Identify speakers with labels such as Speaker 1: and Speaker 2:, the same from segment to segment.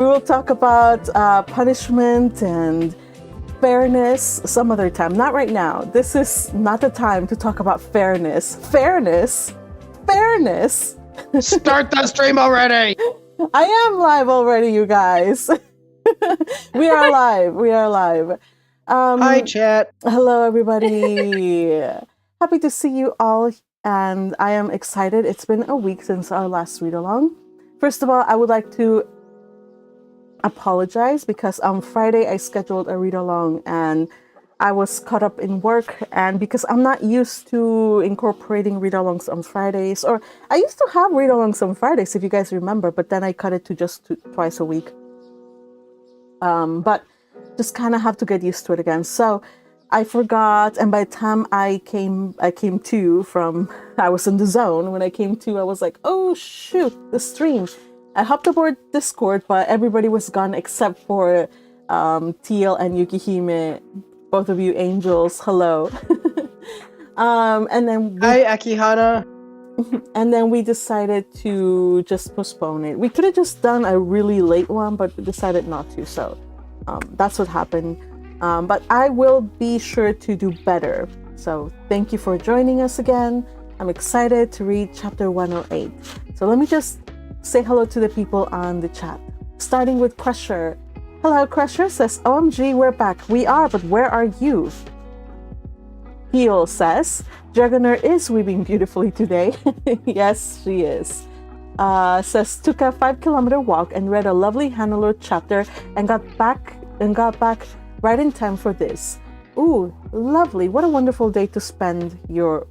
Speaker 1: We will talk about punishment and fairness some other time. Not right now. This is not the time to talk about fairness. Fairness? Fairness?
Speaker 2: Start the stream already!
Speaker 1: I am live already, you guys. We are live. We are live.
Speaker 2: Hi, chat.
Speaker 1: Hello, everybody. Happy to see you all, and I am excited. It's been a week since our last read-along. First of all, I would like to apologize because on Friday I scheduled a read-along and I was caught up in work, and because I'm not used to incorporating read-alongs on Fridays, or I used to have read-alongs on Fridays if you guys remember, but then I cut it to just twice a week. But just kind of have to get used to it again. So I forgot, and by the time I came to from, I was in the zone. When I came to, I was like, oh shoot, the stream. I hopped aboard Discord, but everybody was gone except for TL and Yukihime. Both of you angels, hello. And then
Speaker 2: Hi, Akihana.
Speaker 1: and then we decided to just postpone it. We could have just done a really late one, but we decided not to. So that's what happened. But I will be sure to do better. So thank you for joining us again. I'm excited to read chapter 108. So let me just say hello to the people on the chat. Starting with Crusher. Hello, Crusher says, OMG, we're back. We are, but where are you? Heel says, Dragoner is weaving beautifully today. Yes, she is. Says, took a 5-kilometer walk and read a lovely Hannelore chapter and got back right in time for this. Ooh, lovely. What a wonderful way to spend your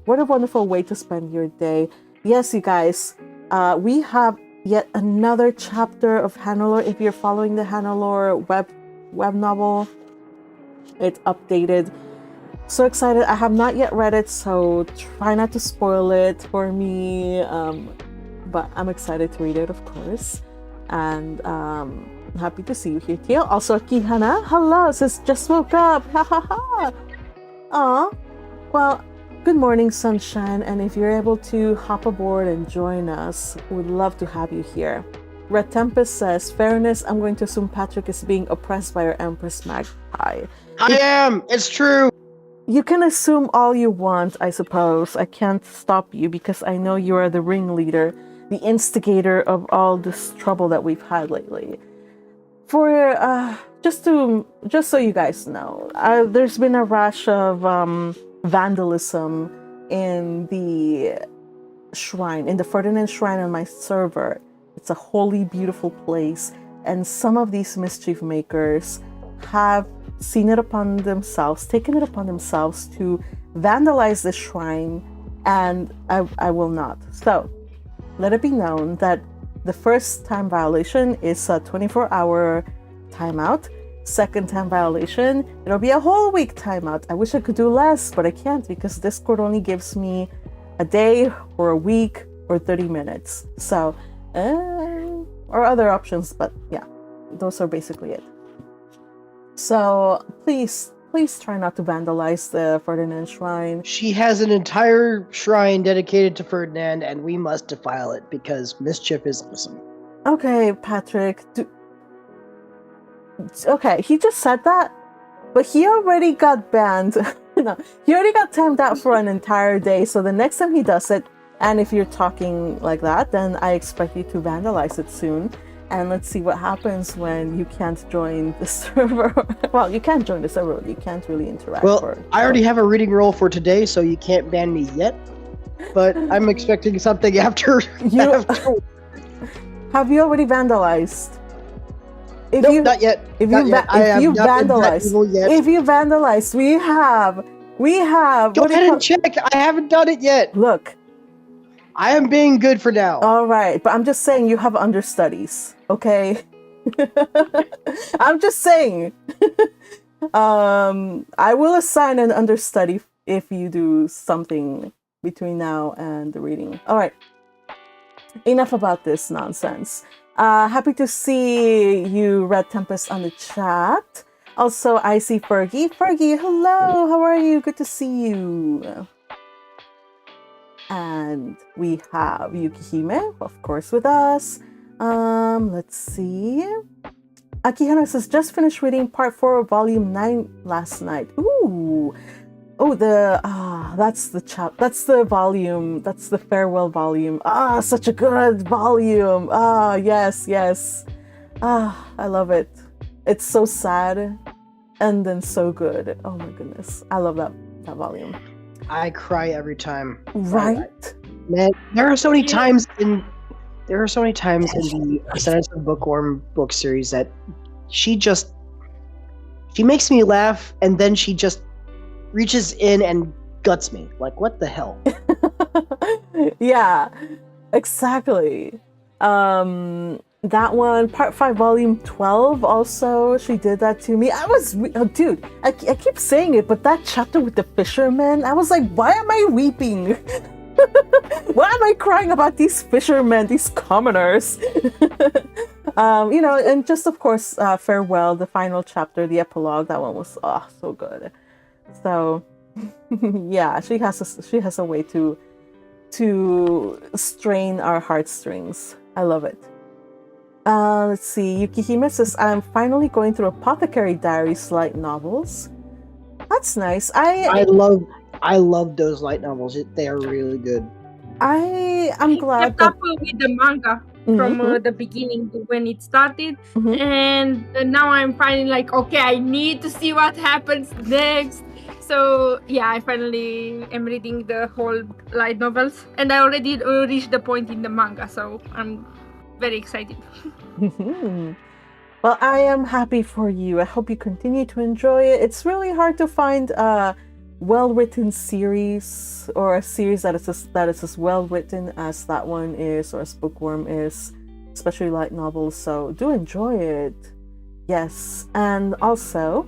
Speaker 1: day. Yes, you guys, we have yet another chapter of Hannelore. If you're following the Hannelore web novel, it's updated. So excited. I have not yet read it, so try not to spoil it for me. But I'm excited to read it, of course. And I'm happy to see you here, Teal. Also, Kihana, hello, says just woke up. Ha ha ha. Aw. Well, good morning, sunshine. And if you're able to hop aboard and join us, we'd love to have you here. Red Tempest says, fairness, I'm going to assume Patrick is being oppressed by our Empress Magpie.
Speaker 2: I am! It's true!
Speaker 1: You can assume all you want, I suppose. I can't stop you because I know you are the ringleader, the instigator of all this trouble that we've had lately. For just so you guys know, there's been a rash of vandalism in the shrine, in the Ferdinand shrine on my server. It's a holy, beautiful place, and some of these mischief makers have taken it upon themselves to vandalize the shrine, and I will not. So let it be known that the first time violation is a 24-hour timeout. Second time violation, it'll be a whole week timeout. I wish I could do less, but I can't because Discord only gives me a day or a week or 30 minutes. So, or other options, but yeah, those are basically it. So please try not to vandalize the Ferdinand shrine.
Speaker 2: She has an entire shrine dedicated to Ferdinand, and we must defile it because mischief is awesome.
Speaker 1: Okay, Patrick. Okay, he just said that, but he already got banned. No, he already got timed out for an entire day. So the next time he does it, and if you're talking like that, then I expect you to vandalize it soon. And let's see what happens when you can't join the server. Well, you can't join the server, but you can't really interact.
Speaker 2: Well, I already have a reading roll for today, so you can't ban me yet. But I'm expecting something after.
Speaker 1: Have you already vandalized?
Speaker 2: Nope, not yet. If you
Speaker 1: vandalize, we have.
Speaker 2: Go ahead and check. I haven't done it yet.
Speaker 1: Look.
Speaker 2: I am being good for now.
Speaker 1: All right, but I'm just saying you have understudies, okay? I'm just saying. I will assign an understudy if you do something between now and the reading. All right. Enough about this nonsense. Happy to see you, Red Tempest, on the chat. Also, I see Fergie. Fergie, hello. How are you? Good to see you. And we have Yukihime, of course, with us. Let's see. Akihana says, just finished reading part 4 of volume 9 last night. Ooh. Oh, that's the volume. That's the farewell volume. Such a good volume. Yes. I love it. It's so sad and then so good. Oh my goodness. I love that volume.
Speaker 2: I cry every time.
Speaker 1: Right?
Speaker 2: Man, there are so many times in the Ascendance of Bookworm book series that she makes me laugh, and then she just reaches in and guts me. Like, what the hell?
Speaker 1: Yeah, exactly. That one, part 5, volume 12, also, she did that to me. Dude, I keep saying it, but that chapter with the fishermen, I was like, why am I weeping? Why am I crying about these fishermen, these commoners? And just, of course, farewell, the final chapter, the epilogue, that one was so good. So yeah, she has a way to strain our heartstrings. I love it. Let's see. Yukihime says, I'm finally going through Apothecary Diaries light novels. That's nice. I
Speaker 2: love those light novels. They are really good.
Speaker 1: I'm glad
Speaker 3: kept up with the manga from the beginning when it started, and now I'm finally like, okay, I need to see what happens next. So yeah, I finally am reading the whole light novels, and I already reached the point in the manga, so I'm very excited.
Speaker 1: Well, I am happy for you. I hope you continue to enjoy it. It's really hard to find a well-written series, or a series that is as well-written as that one is, or as Bookworm is, especially light novels. So do enjoy it. Yes. And also,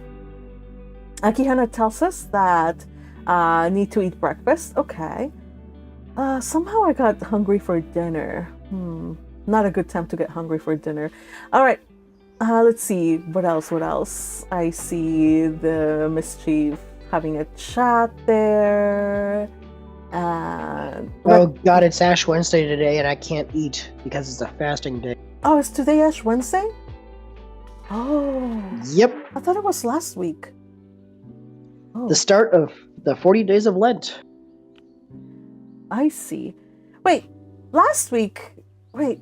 Speaker 1: Akihana tells us that need to eat breakfast. Okay. Somehow I got hungry for dinner. Not a good time to get hungry for dinner. All right. Let's see. What else? I see the Mischief having a chat there.
Speaker 2: Oh God, it's Ash Wednesday today, and I can't eat because it's a fasting day.
Speaker 1: Oh, is today Ash Wednesday? Oh.
Speaker 2: Yep.
Speaker 1: I thought it was last week. Oh.
Speaker 2: The start of the 40 days of Lent.
Speaker 1: I see. Wait, last week. Wait.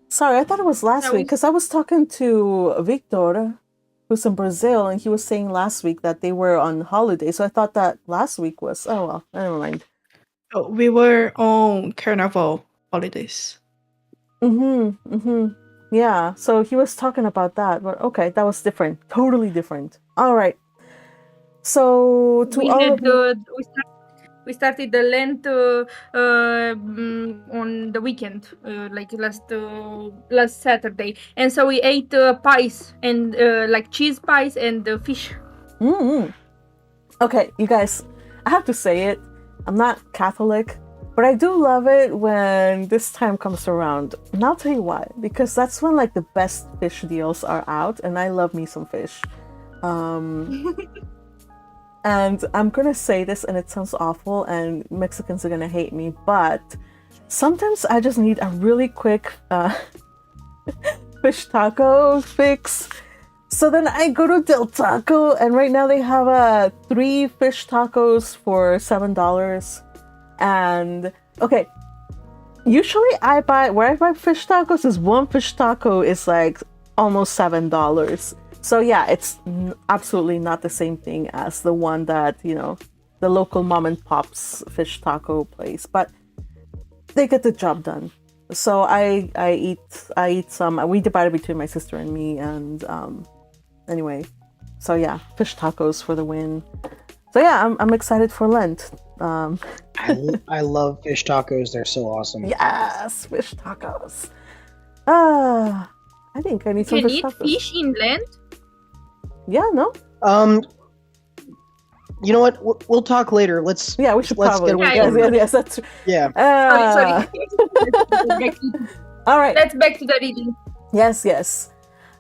Speaker 1: Sorry, I thought it was last week because I was talking to Victor, who's in Brazil, and he was saying last week that they were on holiday. So I thought that last week was. Oh well, never mind.
Speaker 4: Oh, we were on Carnival holidays.
Speaker 1: Yeah, so he was talking about that, but okay, that was different. Totally different. All right. So
Speaker 3: we started the Lent on the weekend, like last Saturday, and so we ate pies and like cheese pies and fish.
Speaker 1: Okay, you guys, I have to say it. I'm not Catholic, but I do love it when this time comes around. And I'll tell you why. Because that's when like the best fish deals are out, and I love me some fish. And I'm gonna say this, and it sounds awful, and Mexicans are gonna hate me, but sometimes I just need a really quick fish taco fix. So then I go to Del Taco, and right now they have 3 fish tacos for $7. And okay, usually where I buy fish tacos is one fish taco is like almost $7. So yeah, it's absolutely not the same thing as the one that, the local mom and pop's fish taco place, but they get the job done. So I eat some. We divide it between my sister and me, and anyway, so yeah, fish tacos for the win. So yeah, I'm excited for Lent.
Speaker 2: I love fish tacos. They're so awesome.
Speaker 1: Yes, fish tacos. I think I need some fish tacos.
Speaker 3: Can you eat fish in Lent?
Speaker 1: Yeah, no.
Speaker 2: You know what? We'll talk later.
Speaker 1: We should probably.
Speaker 2: Get
Speaker 1: yes, that's.
Speaker 2: Yeah.
Speaker 3: Sorry.
Speaker 1: All right.
Speaker 3: Let's back to the reading.
Speaker 1: Yes.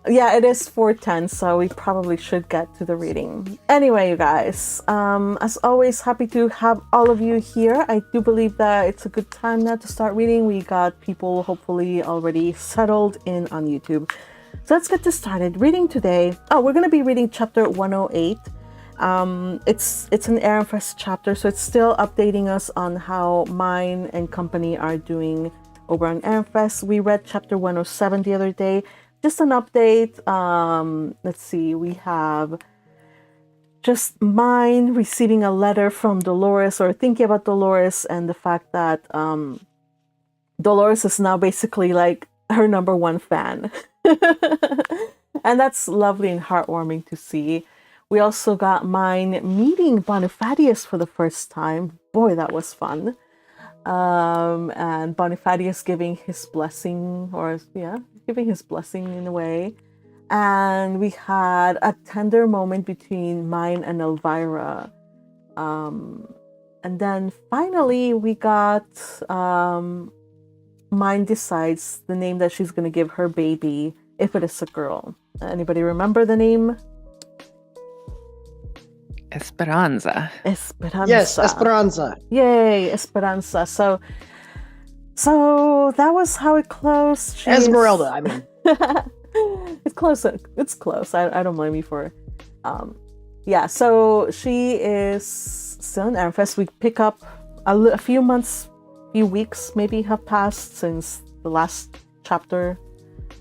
Speaker 1: Yeah, it is 4:10, so we probably should get to the reading. Anyway, you guys, as always, happy to have all of you here. I do believe that it's a good time now to start reading. We got people hopefully already settled in on YouTube. So let's get this started. Reading today. Oh, we're going to be reading chapter 108. It's an Ehrenfest chapter, so it's still updating us on how Myne and company are doing over on Ehrenfest. We read chapter 107 the other day. Just an update. Let's see. We have just Myne receiving a letter from Dolores, or thinking about Dolores, and the fact that Dolores is now basically like her number one fan. And that's lovely and heartwarming to see. We also got Myne meeting Bonifatius for the first time. Boy, that was fun. And Bonifatius giving his blessing, giving his blessing in a way. And we had a tender moment between Myne and Elvira. And then finally we got Myne decides the name that she's going to give her baby if it is a girl. Anybody remember the name?
Speaker 5: Esperanza.
Speaker 2: Yes, Esperanza.
Speaker 1: Yay, Esperanza. So that was how it closed.
Speaker 2: Esmeralda, I mean.
Speaker 1: It's close. It's close. I don't blame you for it. Yeah, so she is still in Ehrenfest. We pick up a few weeks maybe have passed since the last chapter.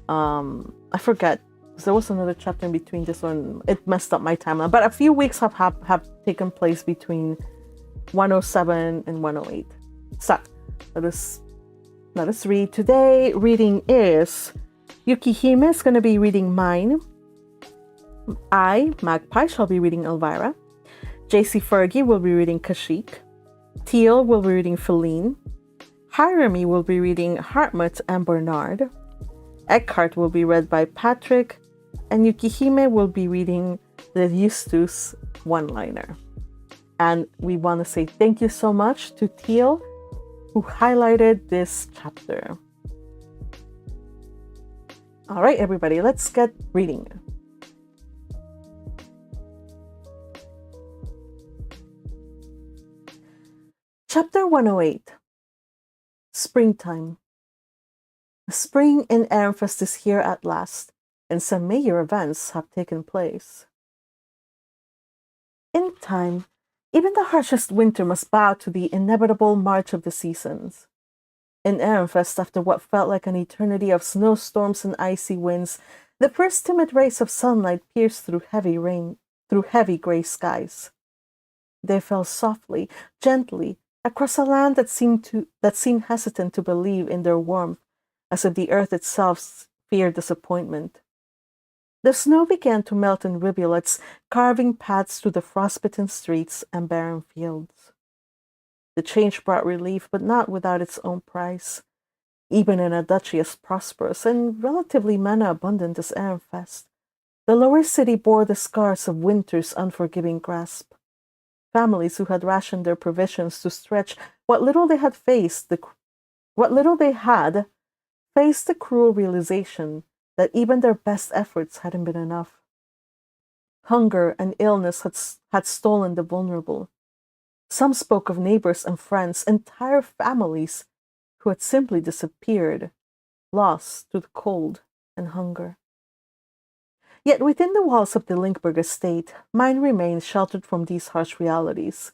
Speaker 1: I forget. There was another chapter in between this one. It messed up my timeline. But a few weeks have taken place between 107 and 108. So, let us read. Today, reading is Yukihime is going to be reading Myne. I, Magpie, shall be reading Elvira. JC Fergie will be reading Kashyyyk. Teal will be reading Feline. Hirami will be reading Hartmut and Bernard. Eckhart will be read by Patrick. And Yukihime will be reading the Eustace one-liner. And we want to say thank you so much to Teal, who highlighted this chapter. All right, everybody, let's get reading. Chapter 108. Springtime. Spring in Ehrenfest is here at last, and some major events have taken place. In time, even the harshest winter must bow to the inevitable march of the seasons. In Ehrenfest, after what felt like an eternity of snowstorms and icy winds, the first timid rays of sunlight pierced through heavy gray skies. They fell softly, gently, across a land that seemed hesitant to believe in their warmth, as if the earth itself feared disappointment. The snow began to melt in rivulets, carving paths through the frostbitten streets and barren fields. The change brought relief, but not without its own price. Even in a duchy as prosperous and relatively mana-abundant as Ehrenfest, the lower city bore the scars of winter's unforgiving grasp. Families who had rationed their provisions to stretch what little they had faced the cruel realization that even their best efforts hadn't been enough. Hunger and illness had stolen the vulnerable. Some spoke of neighbors and friends, entire families who had simply disappeared, lost to the cold and hunger. Yet within the walls of the Linkberg estate, Myne remained sheltered from these harsh realities.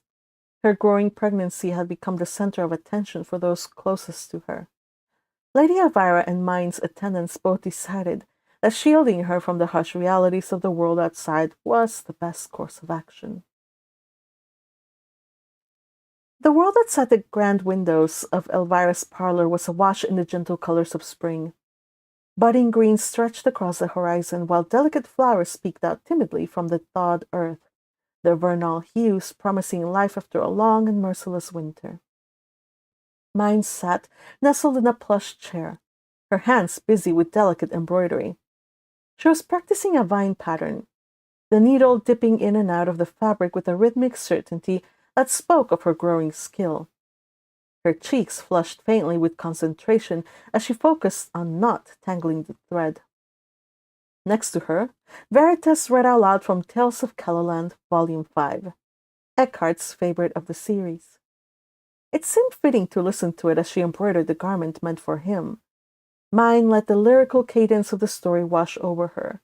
Speaker 1: Her growing pregnancy had become the center of attention for those closest to her. Lady Elvira and Myne's attendants both decided that shielding her from the harsh realities of the world outside was the best course of action. The world outside the grand windows of Elvira's parlor was awash in the gentle colors of spring. Budding greens stretched across the horizon, while delicate flowers peeked out timidly from the thawed earth, their vernal hues promising life after a long and merciless winter. Myne sat, nestled in a plush chair, her hands busy with delicate embroidery. She was practicing a vine pattern, the needle dipping in and out of the fabric with a rhythmic certainty that spoke of her growing skill. Her cheeks flushed faintly with concentration as she focused on not tangling the thread. Next to her, Veritas read out loud from Tales of Kellerland, Volume 5, Eckhart's favorite of the series. It seemed fitting to listen to it as she embroidered the garment meant for him. Myne let the lyrical cadence of the story wash over her,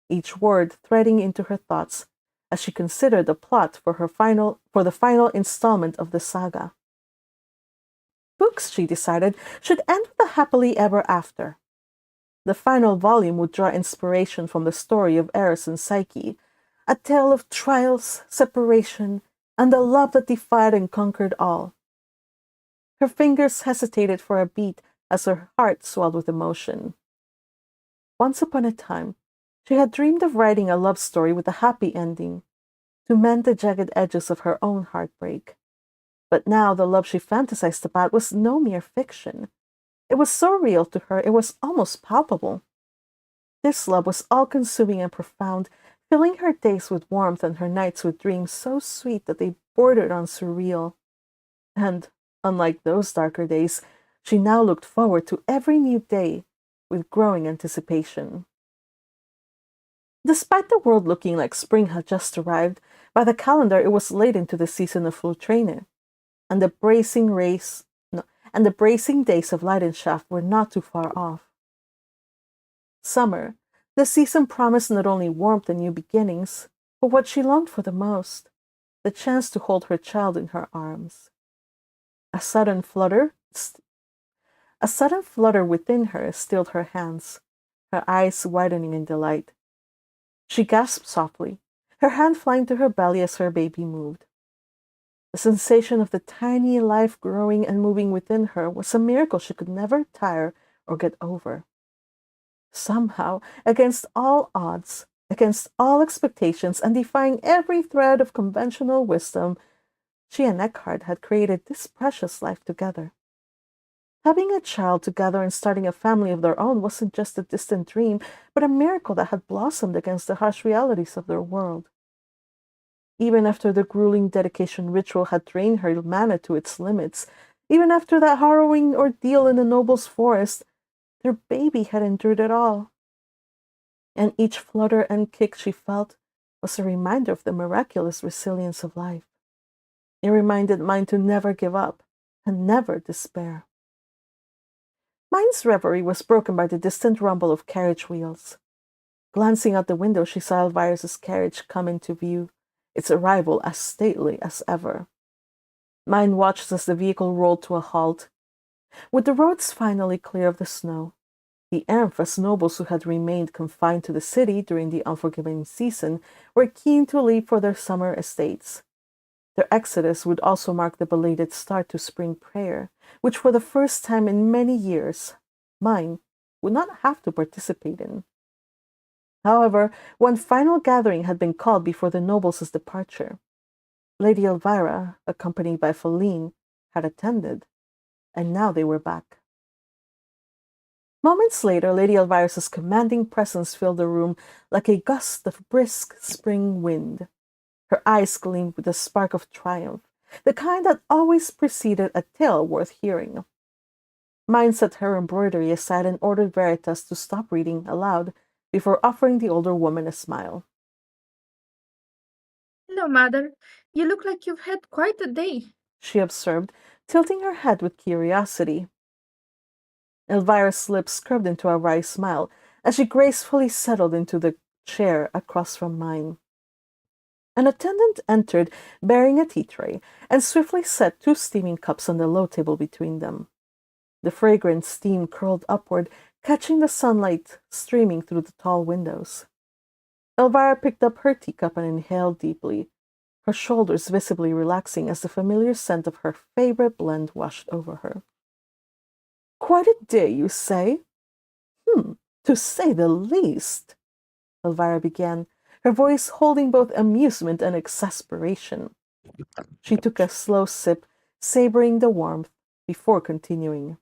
Speaker 1: each word threading into her thoughts as she considered the plot for the final installment of the saga. Books, she decided, should end with a happily ever after. The final volume would draw inspiration from the story of Eros and Psyche, a tale of trials, separation, and the love that defied and conquered all. Her fingers hesitated for a beat as her heart swelled with emotion. Once upon a time, she had dreamed of writing a love story with a happy ending, to mend the jagged edges of her own heartbreak. But now the love she fantasized about was no mere fiction. It was so real to her, it was almost palpable. This love was all-consuming and profound, filling her days with warmth and her nights with dreams so sweet that they bordered on surreal. And, unlike those darker days, she now looked forward to every new day with growing anticipation. Despite the world looking like spring had just arrived, by the calendar it was late into the season of Flutreine, and the bracing days of Leidenschaft were not too far off. Summer, the season promised not only warmth and new beginnings, but what she longed for the most, the chance to hold her child in her arms. A sudden flutter within her stilled her hands, her eyes widening in delight. She gasped softly, her hand flying to her belly as her baby moved. The sensation of the tiny life growing and moving within her was a miracle she could never tire or get over. Somehow, against all odds, against all expectations, and defying every thread of conventional wisdom, she and Eckhart had created this precious life together. Having a child together and starting a family of their own wasn't just a distant dream, but a miracle that had blossomed against the harsh realities of their world. Even after the grueling dedication ritual had drained her mana to its limits, even after that harrowing ordeal in the noble's forest, their baby had endured it all. And each flutter and kick she felt was a reminder of the miraculous resilience of life. It reminded Myne to never give up and never despair. Myne's reverie was broken by the distant rumble of carriage wheels. Glancing out the window, she saw Elvira's carriage come into view, its arrival as stately as ever. Myne watched as the vehicle rolled to a halt. With the roads finally clear of the snow, the Ernfas nobles who had remained confined to the city during the unforgiving season were keen to leave for their summer estates. Their exodus would also mark the belated start to spring prayer, which for the first time in many years, Myne would not have to participate in. However, one final gathering had been called before the nobles' departure. Lady Elvira, accompanied by Feline, had attended, and now they were back. Moments later, Lady Elvira's commanding presence filled the room like a gust of brisk spring wind. Her eyes gleamed with a spark of triumph, the kind that always preceded a tale worth hearing. Myne set her embroidery aside and ordered Veritas to stop reading aloud before offering the older woman a smile.
Speaker 3: "Hello, mother. You look like you've had quite a day,"
Speaker 1: she observed, tilting her head with curiosity. Elvira's lips curved into a wry smile as she gracefully settled into the chair across from Myne. An attendant entered bearing a tea tray and swiftly set 2 steaming cups on the low table between them. The fragrant steam curled upward, catching the sunlight streaming through the tall windows. Elvira picked up her teacup and inhaled deeply, her shoulders visibly relaxing as the familiar scent of her favorite blend washed over her. "Quite a day, you say?" To say the least," Elvira began, her voice holding both amusement and exasperation. She took a slow sip, savoring the warmth, before continuing.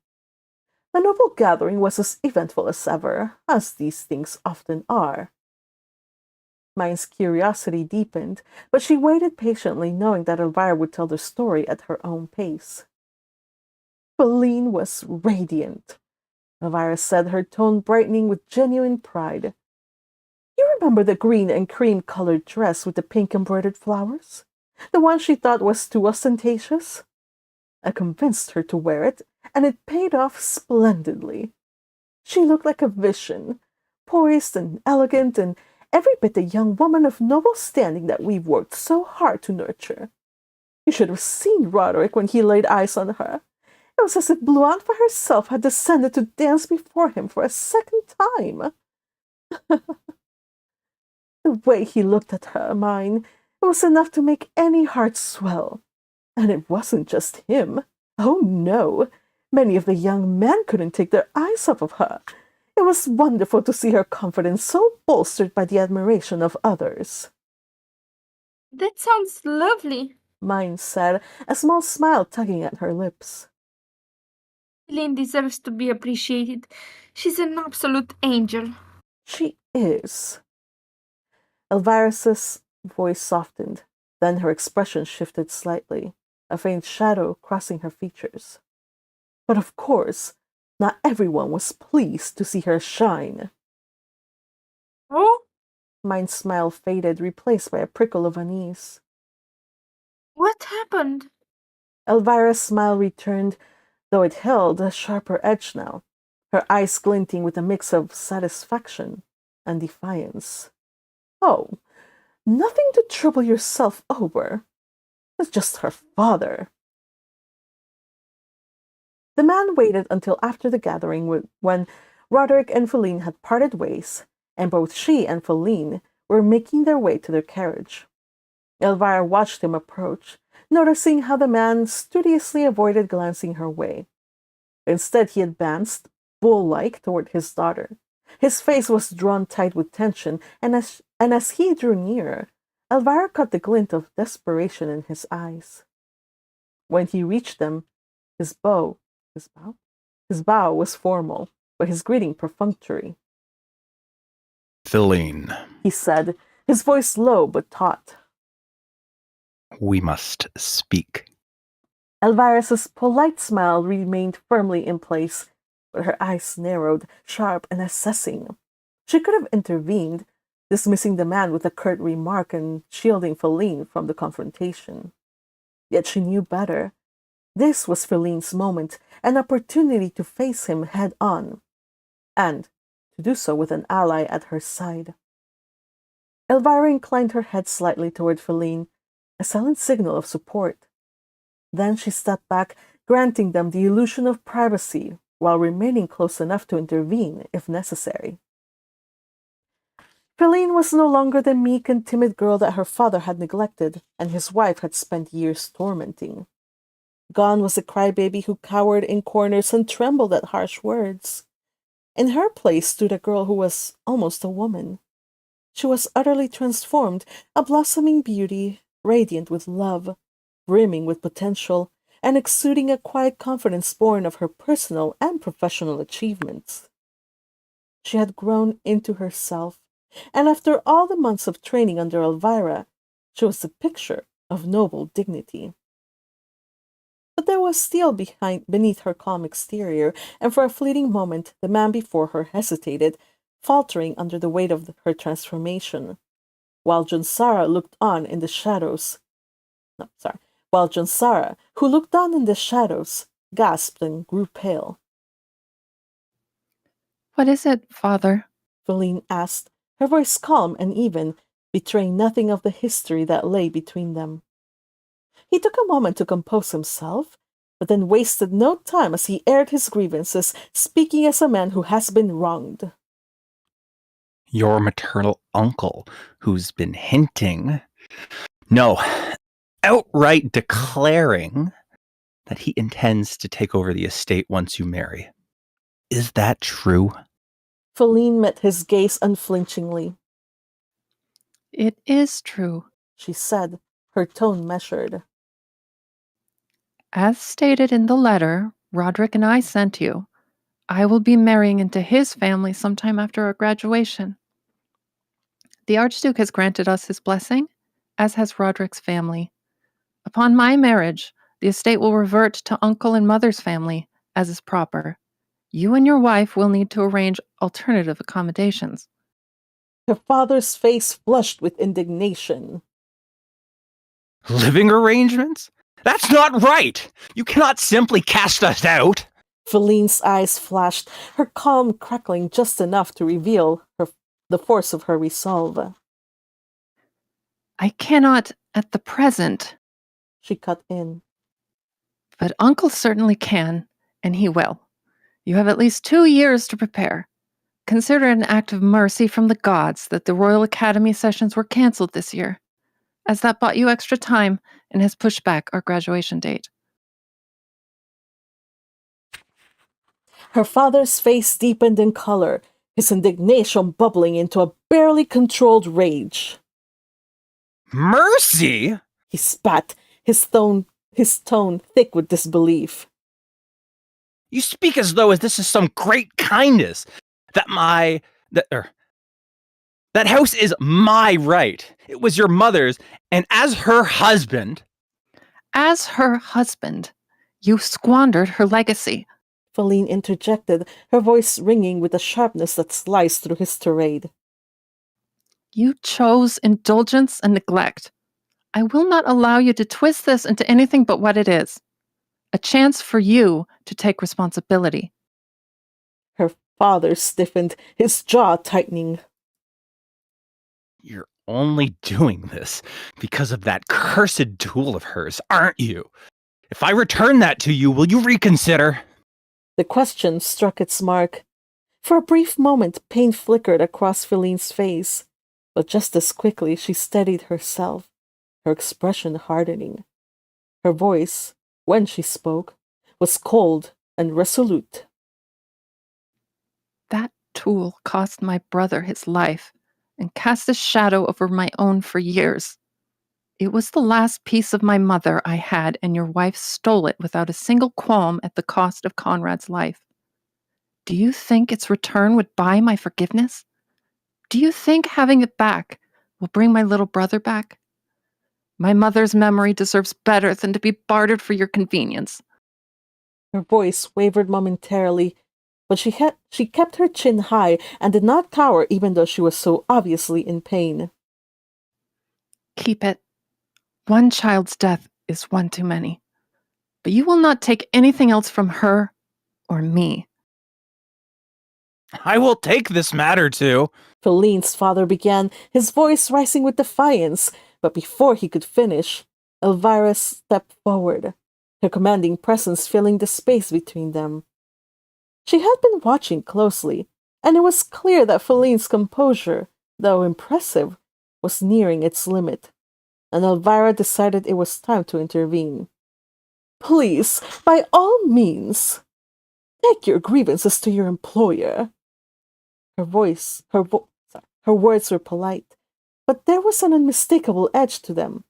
Speaker 1: "The noble gathering was as eventful as ever, as these things often are." Myne's curiosity deepened, but she waited patiently, knowing that Elvira would tell the story at her own pace. "Feline was radiant," Elvira said, her tone brightening with genuine pride. remember the green and cream-colored dress with the pink embroidered flowers? The one she thought was too ostentatious? I convinced her to wear it, and it paid off splendidly. She looked like a vision, poised and elegant, and every bit the young woman of noble standing that we've worked so hard to nurture. You should have seen Roderick when he laid eyes on her. It was as if Bluantha herself had descended to dance before him for a second time. The way he looked at her, Myne, it was enough to make any heart swell. And it wasn't just him. Oh, no. Many of the young men couldn't take their eyes off of her. It was wonderful to see her confidence so bolstered by the admiration of others.
Speaker 3: That sounds lovely,
Speaker 1: Myne said, a small smile tugging at her lips.
Speaker 3: Feline deserves to be appreciated. She's an absolute angel.
Speaker 1: She is. Elvira's voice softened. Then her expression shifted slightly, a faint shadow crossing her features. But of course, not everyone was pleased to see her shine.
Speaker 3: Oh?
Speaker 1: Myne's smile faded, replaced by a prickle of unease.
Speaker 3: What happened?
Speaker 1: Elvira's smile returned, though it held a sharper edge now, her eyes glinting with a mix of satisfaction and defiance. Oh, nothing to trouble yourself over. It's just her father. The man waited until after the gathering when Roderick and Feline had parted ways, and both she and Feline were making their way to their carriage. Elvira watched him approach, noticing how the man studiously avoided glancing her way. Instead, he advanced, bull-like, toward his daughter. His face was drawn tight with tension, and as he drew nearer, Elvira caught the glint of desperation in his eyes. When he reached them, his bow was formal, but his greeting perfunctory.
Speaker 6: Feline,
Speaker 1: He said, his voice low but taut.
Speaker 6: we must speak.
Speaker 1: Elvira's polite smile remained firmly in place, but her eyes narrowed, sharp and assessing. She could have intervened, dismissing the man with a curt remark and shielding Feline from the confrontation. Yet she knew better. This was Feline's moment, an opportunity to face him head-on, and to do so with an ally at her side. Elvira inclined her head slightly toward Feline, a silent signal of support. Then she stepped back, granting them the illusion of privacy, while remaining close enough to intervene if necessary. Feline was no longer the meek and timid girl that her father had neglected and his wife had spent years tormenting. Gone was the crybaby who cowered in corners and trembled at harsh words. In her place stood a girl who was almost a woman. She was utterly transformed, a blossoming beauty, radiant with love, brimming with potential, and exuding a quiet confidence born of her personal and professional achievements. She had grown into herself, and after all the months of training under Elvira, she was the picture of noble dignity. But there was steel beneath her calm exterior, and for a fleeting moment the man before her hesitated, faltering under the weight of her transformation, while Jonsara looked on in the shadows. While Jonsara, who looked on in the shadows, gasped and grew pale.
Speaker 5: What is it, father?
Speaker 1: Feline asked, her voice calm and even, betraying nothing of the history that lay between them. He took a moment to compose himself, but then wasted no time as he aired his grievances, speaking as a man who has been wronged.
Speaker 6: Your maternal uncle, who's been hinting, no, outright declaring that he intends to take over the estate once you marry. Is that true?
Speaker 1: Feline met his gaze unflinchingly.
Speaker 5: It is true.
Speaker 1: She said, her tone measured.
Speaker 5: As stated in the letter Roderick and I sent you, I will be marrying into his family sometime after our graduation. The Archduke has granted us his blessing, as has Roderick's family. Upon my marriage, the estate will revert to uncle and mother's family, as is proper. You and your wife will need to arrange alternative accommodations.
Speaker 1: Her father's face flushed with indignation.
Speaker 6: Living arrangements? That's not right! You cannot simply cast us out!
Speaker 1: Feline's eyes flashed, her calm crackling just enough to reveal the force of her resolve.
Speaker 5: I cannot at the present,
Speaker 1: She cut in.
Speaker 5: but Uncle certainly can, and he will. You have at least 2 years to prepare. Consider it an act of mercy from the gods that the Royal Academy sessions were cancelled this year, as that bought you extra time and has pushed back our graduation date.
Speaker 1: Her father's face deepened in color, his indignation bubbling into a barely controlled rage.
Speaker 6: Mercy?
Speaker 1: He spat, his tone thick with disbelief.
Speaker 6: You speak as though this is some great kindness. That house is my right. It was your mother's, and as her husband...
Speaker 5: As her husband, you squandered her legacy.
Speaker 1: Feline interjected, her voice ringing with a sharpness that sliced through his tirade.
Speaker 5: You chose indulgence and neglect. I will not allow you to twist this into anything but what it is. A chance for you to take responsibility.
Speaker 1: Her father stiffened, his jaw tightening.
Speaker 6: You're only doing this because of that cursed duel of hers, aren't you? If I return that to you, will you reconsider?
Speaker 1: The question struck its mark. For a brief moment, pain flickered across Feline's face, but just as quickly she steadied herself, her expression hardening. Her voice, when she spoke, was cold and resolute.
Speaker 5: That tool cost my brother his life and cast a shadow over my own for years. It was the last piece of my mother I had, and your wife stole it without a single qualm at the cost of Conrad's life. Do you think its return would buy my forgiveness? Do you think having it back will bring my little brother back? My mother's memory deserves better than to be bartered for your convenience.
Speaker 1: Her voice wavered momentarily, but she kept her chin high and did not cower even though she was so obviously in pain.
Speaker 5: Keep it. One child's death is one too many. But you will not take anything else from her or me.
Speaker 6: I will take this matter to...
Speaker 1: Feline's father began, his voice rising with defiance, but before he could finish, Elvira stepped forward, her commanding presence filling the space between them. She had been watching closely, and it was clear that Feline's composure, though impressive, was nearing its limit, and Elvira decided it was time to intervene. Please, by all means, take your grievances to your employer. Her words were polite, but there was an unmistakable edge to them.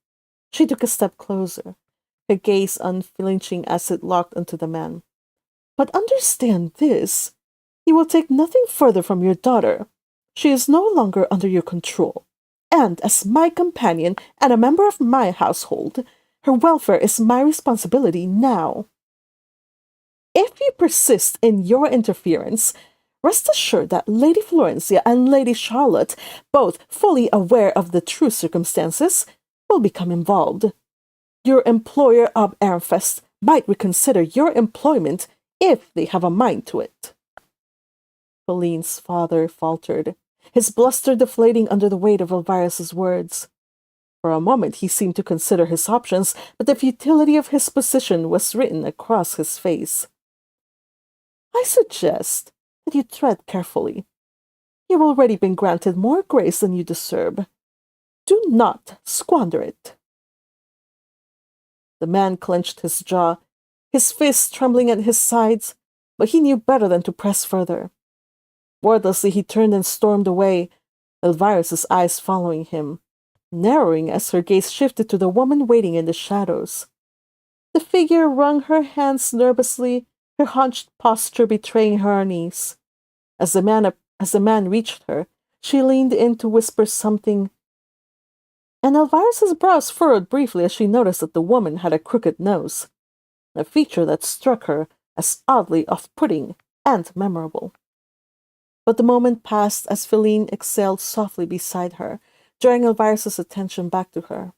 Speaker 1: She took a step closer, her gaze unflinching as it locked onto the man. But understand this, you will take nothing further from your daughter. She is no longer under your control, and as my companion and a member of my household, her welfare is my responsibility now. If you persist in your interference, rest assured that Lady Florencia and Lady Charlotte, both fully aware of the true circumstances, will become involved. Your employer of Arenfest might reconsider your employment if they have a mind to it. Feline's father faltered, his bluster deflating under the weight of Elvira's words. For a moment he seemed to consider his options, but the futility of his position was written across his face. I suggest that you tread carefully. You've already been granted more grace than you deserve. Do not squander it. The man clenched his jaw, his fists trembling at his sides, but he knew better than to press further. Wordlessly he turned and stormed away, Elvira's eyes following him, narrowing as her gaze shifted to the woman waiting in the shadows. The figure wrung her hands nervously, her hunched posture betraying her unease. As the man reached her, she leaned in to whisper something, and Elvira's brows furrowed briefly as she noticed that the woman had a crooked nose, a feature that struck her as oddly off-putting and memorable. But the moment passed as Feline exhaled softly beside her, drawing Elvira's attention back to her.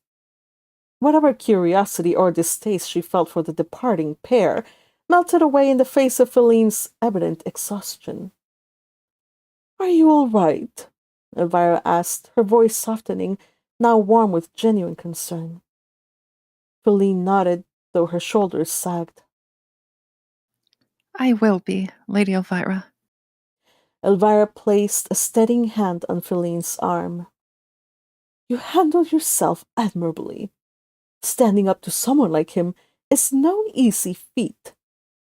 Speaker 1: Whatever curiosity or distaste she felt for the departing pair melted away in the face of Feline's evident exhaustion. "Are you all right?" Elvira asked, her voice softening, now warm with genuine concern. Feline nodded, though her shoulders sagged.
Speaker 5: "I will be, Lady Elvira."
Speaker 1: Elvira placed a steadying hand on Feline's arm. "You handled yourself admirably. Standing up to someone like him is no easy feat,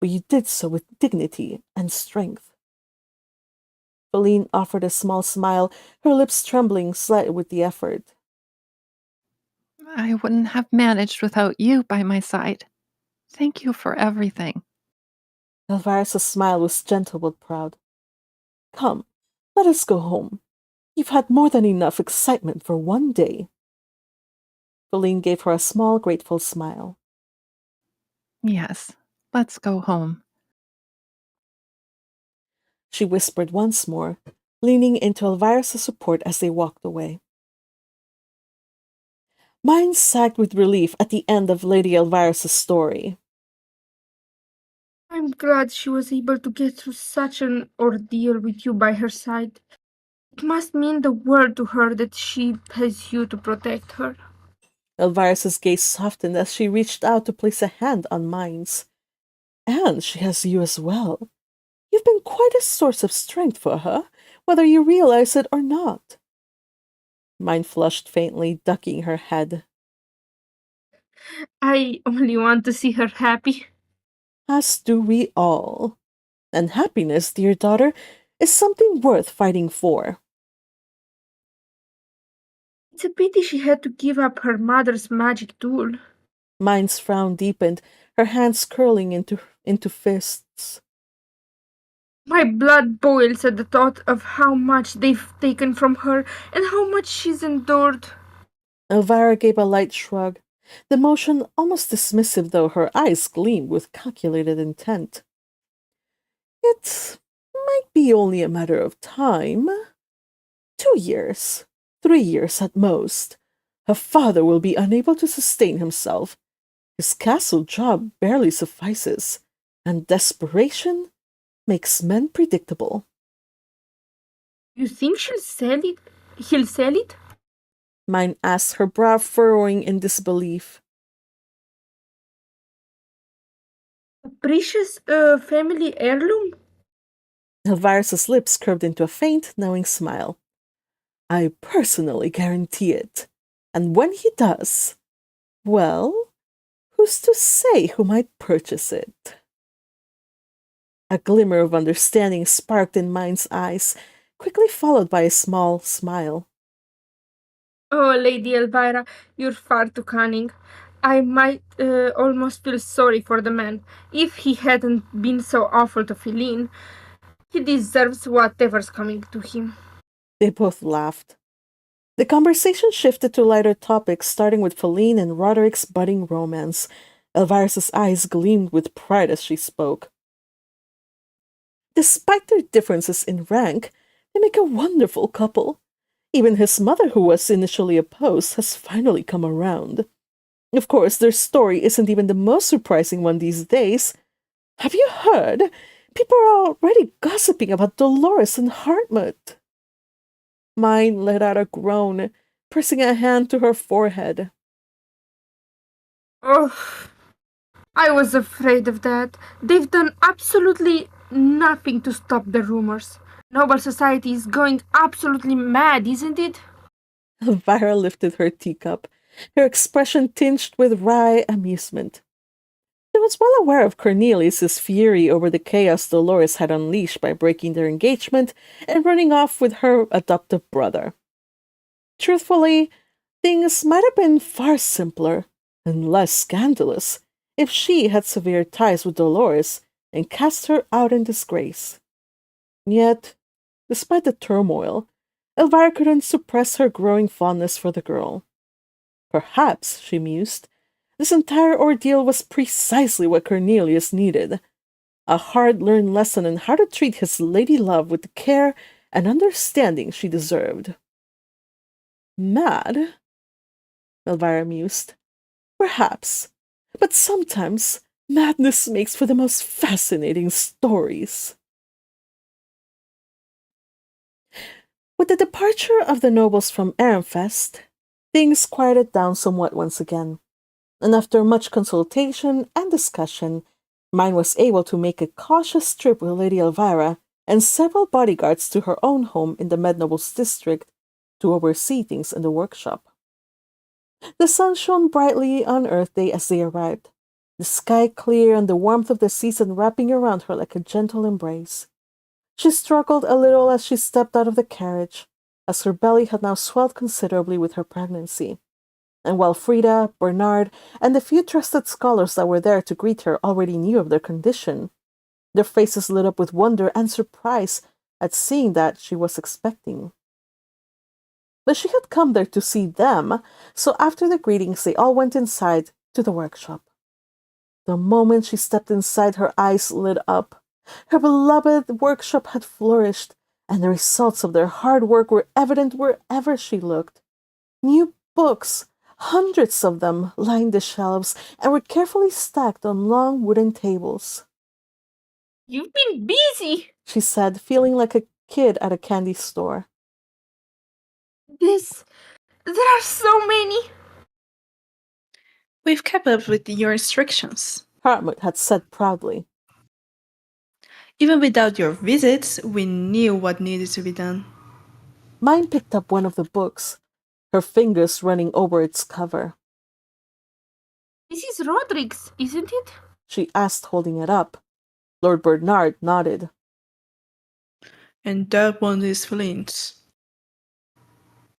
Speaker 1: but you did so with dignity and strength." Feline offered a small smile, her lips trembling slightly with the effort.
Speaker 5: "I wouldn't have managed without you by my side. Thank you for everything."
Speaker 1: Elvira's smile was gentle but proud. "Come, let us go home. You've had more than enough excitement for one day." Feline gave her a small, grateful smile.
Speaker 5: "Yes, let's go home."
Speaker 1: She whispered once more, leaning into Elvira's support as they walked away. Myne sagged with relief at the end of Lady Elvira's story.
Speaker 3: I'm glad she was able to get through such an ordeal with you by her side. It must mean the world to her that she has you to protect her.
Speaker 1: Elvira's gaze softened as she reached out to place a hand on Myne's. "And she has you as well. You've been quite a source of strength for her, whether you realize it or not." Myne flushed faintly, ducking her head.
Speaker 3: I only want to see her happy.
Speaker 1: "As do we all. And happiness, dear daughter, is something worth fighting for."
Speaker 3: It's a pity she had to give up her mother's magic tool.
Speaker 1: Myne's frown deepened, her hands curling into fists.
Speaker 3: My blood boils at the thought of how much they've taken from her and how much she's endured.
Speaker 1: Elvira gave a light shrug, the motion almost dismissive, though her eyes gleamed with calculated intent. "It might be only a matter of time. 2 years, 3 years at most. Her father will be unable to sustain himself. His castle job barely suffices, and desperation makes men predictable."
Speaker 3: You think she'll sell it? He'll sell it?
Speaker 1: Myne asked, her brow furrowing in disbelief.
Speaker 3: A precious family heirloom?
Speaker 1: Elvira's lips curved into a faint, knowing smile. "I personally guarantee it. And when he does, well, who's to say who might purchase it?" A glimmer of understanding sparked in Myne's eyes, quickly followed by a small smile.
Speaker 3: Oh, Lady Elvira, you're far too cunning. I might almost feel sorry for the man. If he hadn't been so awful to Feline, he deserves whatever's coming to him.
Speaker 1: They both laughed. The conversation shifted to lighter topics, starting with Feline and Roderick's budding romance. Elvira's eyes gleamed with pride as she spoke. "Despite their differences in rank, they make a wonderful couple. Even his mother, who was initially opposed, has finally come around. Of course, their story isn't even the most surprising one these days. Have you heard? People are already gossiping about Dolores and Hartmut." Myne let out a groan, pressing a hand to her forehead.
Speaker 3: Oh, I was afraid of that. They've done absolutely nothing to stop the rumors. Noble society is going absolutely mad, isn't it?
Speaker 1: Elvira lifted her teacup, her expression tinged with wry amusement. She was well aware of Cornelius's fury over the chaos Dolores had unleashed by breaking their engagement and running off with her adoptive brother. Truthfully, things might have been far simpler and less scandalous if she had severed ties with Dolores and cast her out in disgrace. Yet, despite the turmoil, Elvira couldn't suppress her growing fondness for the girl. Perhaps, she mused, this entire ordeal was precisely what Cornelius needed. a hard-learned lesson on how to treat his lady love with the care and understanding she deserved. Mad? Elvira mused. Perhaps, but sometimes madness makes for the most fascinating stories. With the departure of the nobles from Ehrenfest, things quieted down somewhat once again, and after much consultation and discussion, Myne was able to make a cautious trip with Lady Elvira and several bodyguards to her own home in the Med Nobles district to oversee things in the workshop. The sun shone brightly on Earth Day as they arrived, the sky clear and the warmth of the season wrapping around her like a gentle embrace. She struggled a little as she stepped out of the carriage, as her belly had now swelled considerably with her pregnancy. And while Frida, Bernard, and the few trusted scholars that were there to greet her already knew of their condition, their faces lit up with wonder and surprise at seeing that she was expecting. But she had come there to see them, so after the greetings they all went inside to the workshop. The moment she stepped inside, her eyes lit up. Her beloved workshop had flourished, and the results of their hard work were evident wherever she looked. New books, hundreds of them, lined the shelves and were carefully stacked on long wooden tables.
Speaker 3: You've been busy,
Speaker 1: she said, feeling like a kid at a candy store.
Speaker 3: There are so many.
Speaker 4: We've kept up with your instructions.
Speaker 1: Hartmut had said proudly.
Speaker 4: Even without your visits, we knew what needed to be done.
Speaker 1: Myne picked up one of the books, her fingers running over its cover.
Speaker 3: This is Roderick's, isn't it?
Speaker 1: She asked, holding it up. Lord Bernard nodded.
Speaker 4: And that one is Flint's.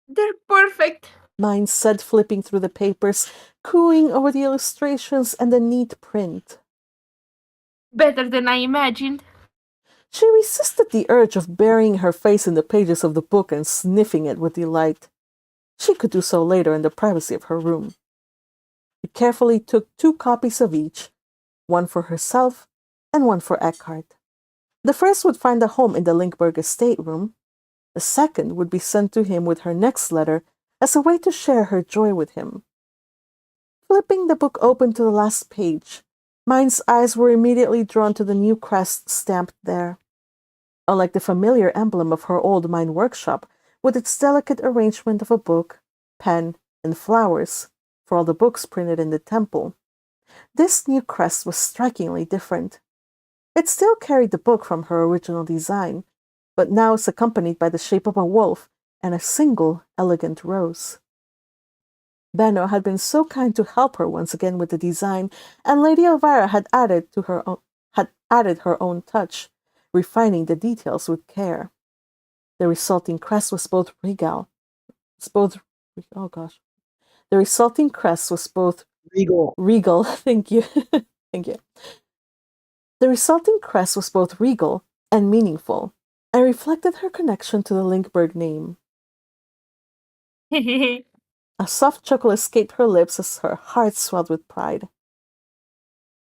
Speaker 3: They're perfect,
Speaker 1: Myne said, flipping through the papers, cooing over the illustrations and the neat print.
Speaker 3: Better than I imagined.
Speaker 1: She resisted the urge of burying her face in the pages of the book and sniffing it with delight. She could do so later in the privacy of her room. She carefully took 2 copies of each, one for herself and one for Eckhart. The first would find a home in the Linkberg estate room. The second would be sent to him with her next letter as a way to share her joy with him. Flipping the book open to the last page, Myne's eyes were immediately drawn to the new crest stamped there. Unlike the familiar emblem of her old Myne workshop, with its delicate arrangement of a book, pen, and flowers, for all the books printed in the temple, this new crest was strikingly different. It still carried the book from her original design, but now is accompanied by the shape of a wolf and a single elegant rose. Benno had been so kind to help her once again with the design, and Lady Elvira had added her own touch, refining the details with care. The resulting crest was both regal. The resulting crest was both regal. Thank you. Thank you. The resulting crest was both regal and meaningful, and reflected her connection to the Linkberg name. A soft chuckle escaped her lips as her heart swelled with pride.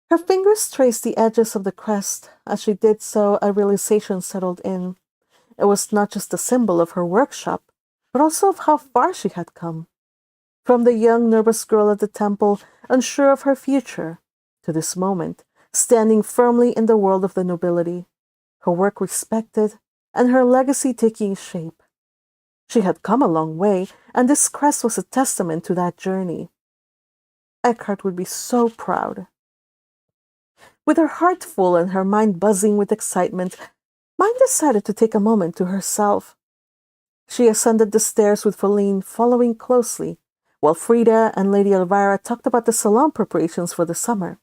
Speaker 1: Her fingers traced the edges of the crest. As she did so, a realization settled in. It was not just a symbol of her workshop, but also of how far she had come. From the young, nervous girl at the temple, unsure of her future, to this moment, standing firmly in the world of the nobility, her work respected, and her legacy taking shape. She had come a long way, and this crest was a testament to that journey. Eckhart would be so proud. With her heart full and her mind buzzing with excitement, Myne decided to take a moment to herself. She ascended the stairs with Feline following closely, while Frida and Lady Elvira talked about the salon preparations for the summer.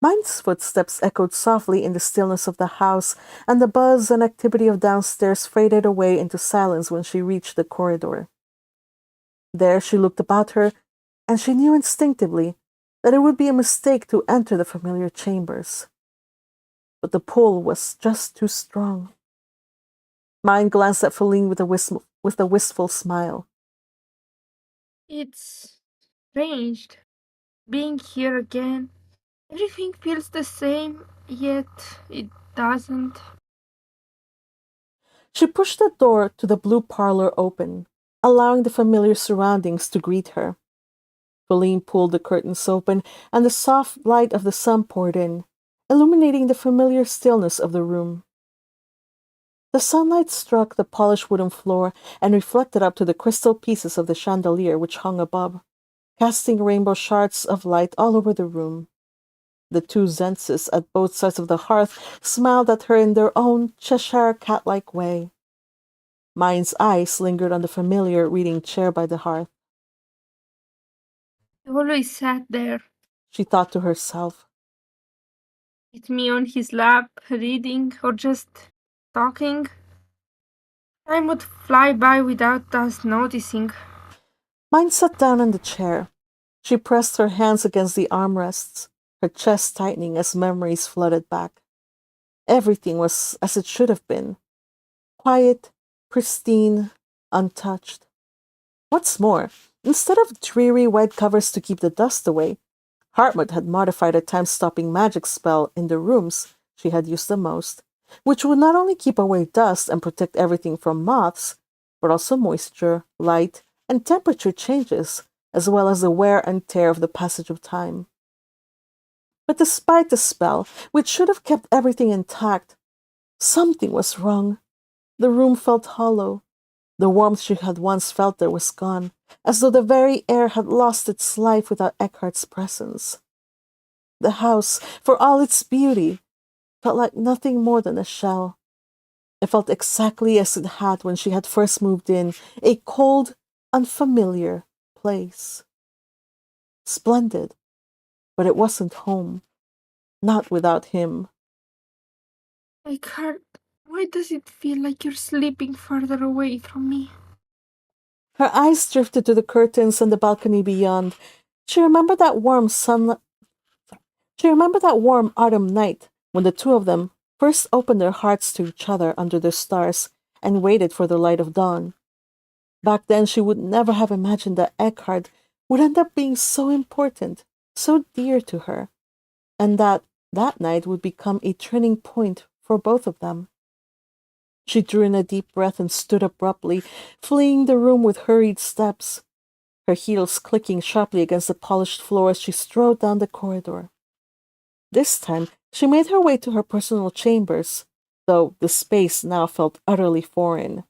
Speaker 1: Myne's footsteps echoed softly in the stillness of the house, and the buzz and activity of downstairs faded away into silence when she reached the corridor. There she looked about her, and she knew instinctively that it would be a mistake to enter the familiar chambers. But the pull was just too strong. Myne glanced at Feline with a wistful smile.
Speaker 3: It's strange being here again. Everything feels the same, yet it doesn't.
Speaker 1: She pushed the door to the blue parlor open, allowing the familiar surroundings to greet her. Feline pulled the curtains open, and the soft light of the sun poured in, illuminating the familiar stillness of the room. The sunlight struck the polished wooden floor and reflected up to the crystal pieces of the chandelier which hung above, casting rainbow shards of light all over the room. The two Zenses at both sides of the hearth smiled at her in their own Cheshire cat-like way. Myne's eyes lingered on the familiar reading chair by the hearth.
Speaker 3: He always sat there,
Speaker 1: She thought to herself.
Speaker 3: with me on his lap, reading or just talking. Time would fly by without us noticing.
Speaker 1: Myne sat down in the chair. She pressed her hands against the armrests, her chest tightening as memories flooded back. Everything was as it should have been. Quiet, pristine, untouched. What's more, instead of dreary white covers to keep the dust away, Hartmut had modified a time-stopping magic spell in the rooms she had used the most, which would not only keep away dust and protect everything from moths, but also moisture, light, and temperature changes, as well as the wear and tear of the passage of time. But despite the spell, which should have kept everything intact, something was wrong. The room felt hollow. The warmth she had once felt there was gone, as though the very air had lost its life without Eckhart's presence. The house, for all its beauty, felt like nothing more than a shell. It felt exactly as it had when she had first moved in, a cold, unfamiliar place. Splendid, but it wasn't home. Not without him.
Speaker 3: Eckhart, why does it feel like you're slipping further away from me?
Speaker 1: Her eyes drifted to the curtains and the balcony beyond. She remembered that warm autumn night when the two of them first opened their hearts to each other under the stars and waited for the light of dawn. Back then she would never have imagined that Eckhart would end up being so important, so dear to her, and that night would become a turning point for both of them. She drew in a deep breath and stood abruptly, fleeing the room with hurried steps, her heels clicking sharply against the polished floor as she strode down the corridor. This time, she made her way to her personal chambers, though the space now felt utterly foreign.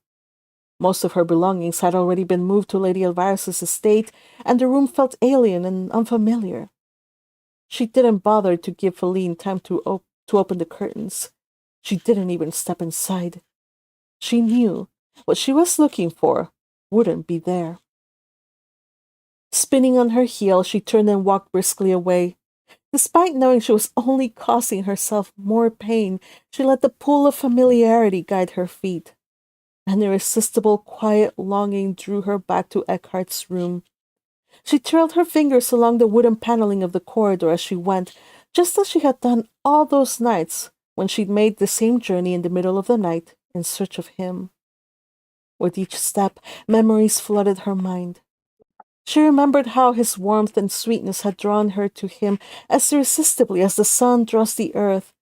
Speaker 1: Most of her belongings had already been moved to Lady Elvirus's estate, and the room felt alien and unfamiliar. She didn't bother to give Feline time to open the curtains. She didn't even step inside. She knew what she was looking for wouldn't be there. Spinning on her heel, she turned and walked briskly away. Despite knowing she was only causing herself more pain, she let the pull of familiarity guide her feet. An irresistible, quiet longing drew her back to Eckhart's room. She trailed her fingers along the wooden paneling of the corridor as she went, just as she had done all those nights when she'd made the same journey in the middle of the night in search of him. With each step, memories flooded her mind. She remembered how his warmth and sweetness had drawn her to him as irresistibly as the sun draws the earth,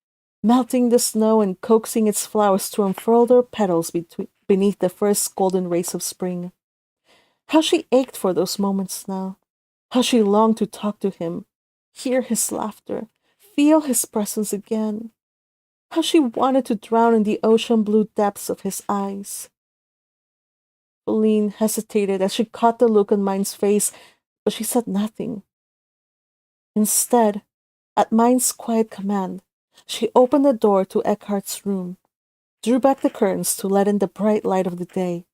Speaker 1: melting the snow and coaxing its flowers to unfurl their petals beneath the first golden rays of spring. How she ached for those moments now. How she longed to talk to him, hear his laughter, feel his presence again. How she wanted to drown in the ocean blue depths of his eyes. Feline hesitated as she caught the look on Myne's face, but she said nothing. Instead, at Myne's quiet command, she opened the door to Eckhart's room, drew back the curtains to let in the bright light of the day,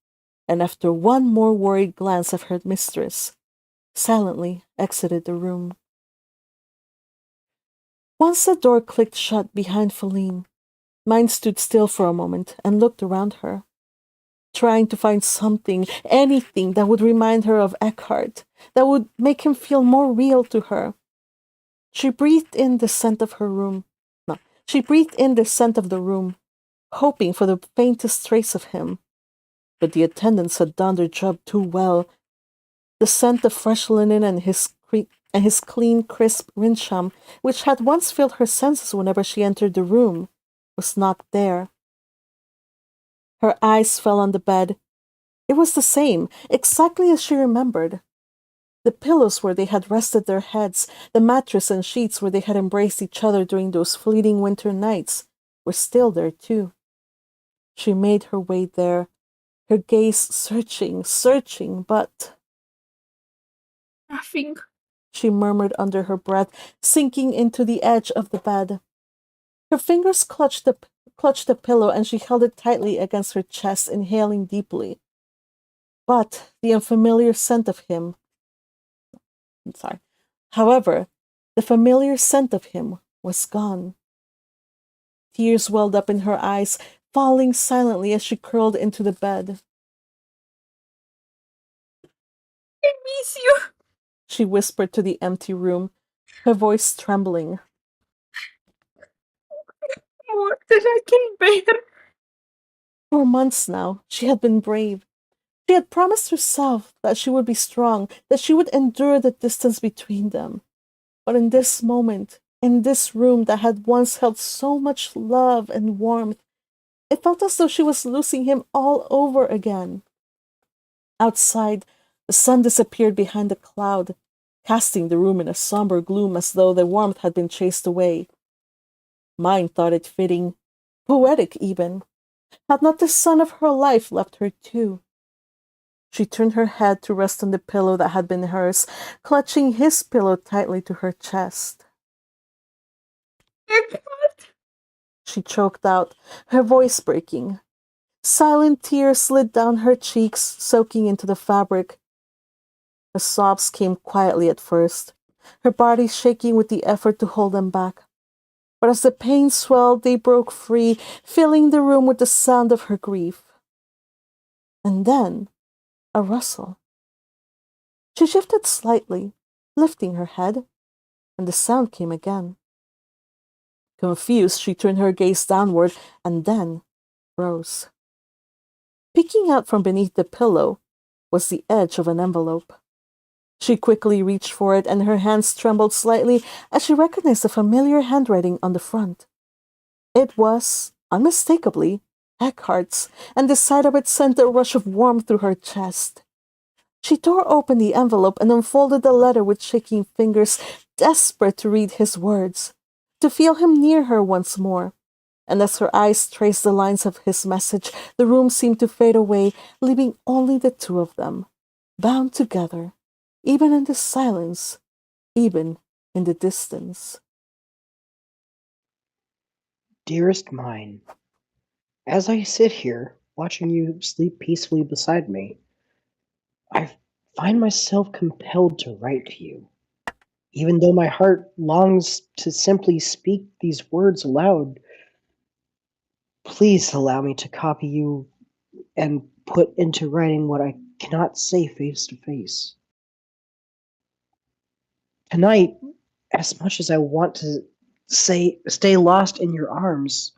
Speaker 1: and after one more worried glance at her mistress, silently exited the room. Once the door clicked shut behind Feline, Myne stood still for a moment and looked around her, trying to find something, anything that would remind her of Eckhart, that would make him feel more real to her. She breathed in the scent of the room, hoping for the faintest trace of him. But the attendants had done their job too well. The scent of fresh linen and his and his clean, crisp rinsham, which had once filled her senses whenever she entered the room, was not there. Her eyes fell on the bed. It was the same, exactly as she remembered. The pillows where they had rested their heads, the mattress and sheets where they had embraced each other during those fleeting winter nights, were still there too. She made her way there, her gaze searching, but
Speaker 3: Nothing.
Speaker 1: she murmured under her breath, sinking into the edge of the bed. Her fingers clutched the pillow, and she held it tightly against her chest, inhaling deeply. But the unfamiliar scent of him... However, the familiar scent of him was gone. Tears welled up in her eyes, falling silently as she curled into the bed.
Speaker 3: I miss you.
Speaker 1: She whispered to the empty room, her voice trembling.
Speaker 3: More than I can bear.
Speaker 1: For months now, she had been brave. She had promised herself that she would be strong, that she would endure the distance between them. But in this moment, in this room that had once held so much love and warmth, it felt as though she was losing him all over again. Outside, the sun disappeared behind a cloud, casting the room in a somber gloom as though the warmth had been chased away. Myne thought it fitting, poetic even. Had not the sun of her life left her too? She turned her head to rest on the pillow that had been hers, clutching his pillow tightly to her chest.
Speaker 3: Eckhart.
Speaker 1: She choked out, her voice breaking. Silent tears slid down her cheeks, soaking into the fabric. Her sobs came quietly at first, her body shaking with the effort to hold them back. But as the pain swelled, they broke free, filling the room with the sound of her grief. And then, a rustle. She shifted slightly, lifting her head, and the sound came again. Confused, she turned her gaze downward and then rose. Peeking out from beneath the pillow was the edge of an envelope. She quickly reached for it, and her hands trembled slightly as she recognized the familiar handwriting on the front. It was, unmistakably, Eckhart's, and the sight of it sent a rush of warmth through her chest. She tore open the envelope and unfolded the letter with shaking fingers, desperate to read his words, to feel him near her once more. And as her eyes traced the lines of his message, the room seemed to fade away, leaving only the two of them, bound together, even in the silence, even in the distance.
Speaker 2: Dearest Myne, as I sit here, watching you sleep peacefully beside me, I find myself compelled to write to you. Even though my heart longs to simply speak these words aloud, please allow me to copy you and put into writing what I cannot say face to face. Tonight, as much as I want to stay lost in your arms,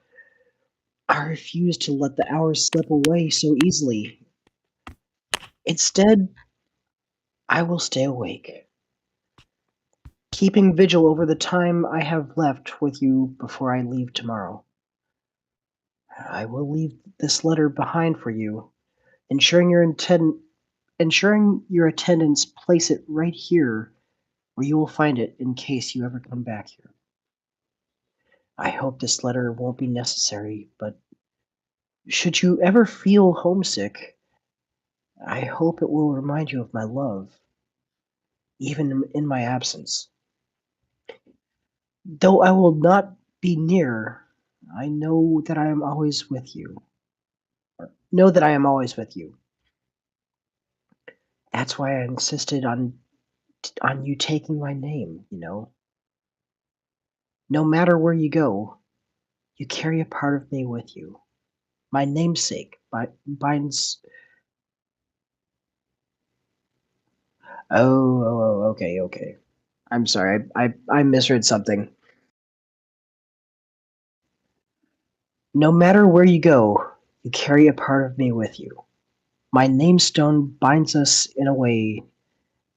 Speaker 2: I refuse to let the hours slip away so easily. Instead, I will stay awake, keeping vigil over the time I have left with you before I leave tomorrow. I will leave this letter behind for you, ensuring your attendants place it right here where you will find it in case you ever come back here. I hope this letter won't be necessary, but should you ever feel homesick, I hope it will remind you of my love, even in my absence. Though I will not be near, I know that I am always with you. Know that I am always with you. That's why I insisted on you taking my name, you know. No matter where you go, you carry a part of me with you. My namesake binds... Oh, okay. I'm sorry, I misread something. No matter where you go, you carry a part of me with you. My namestone binds us in a way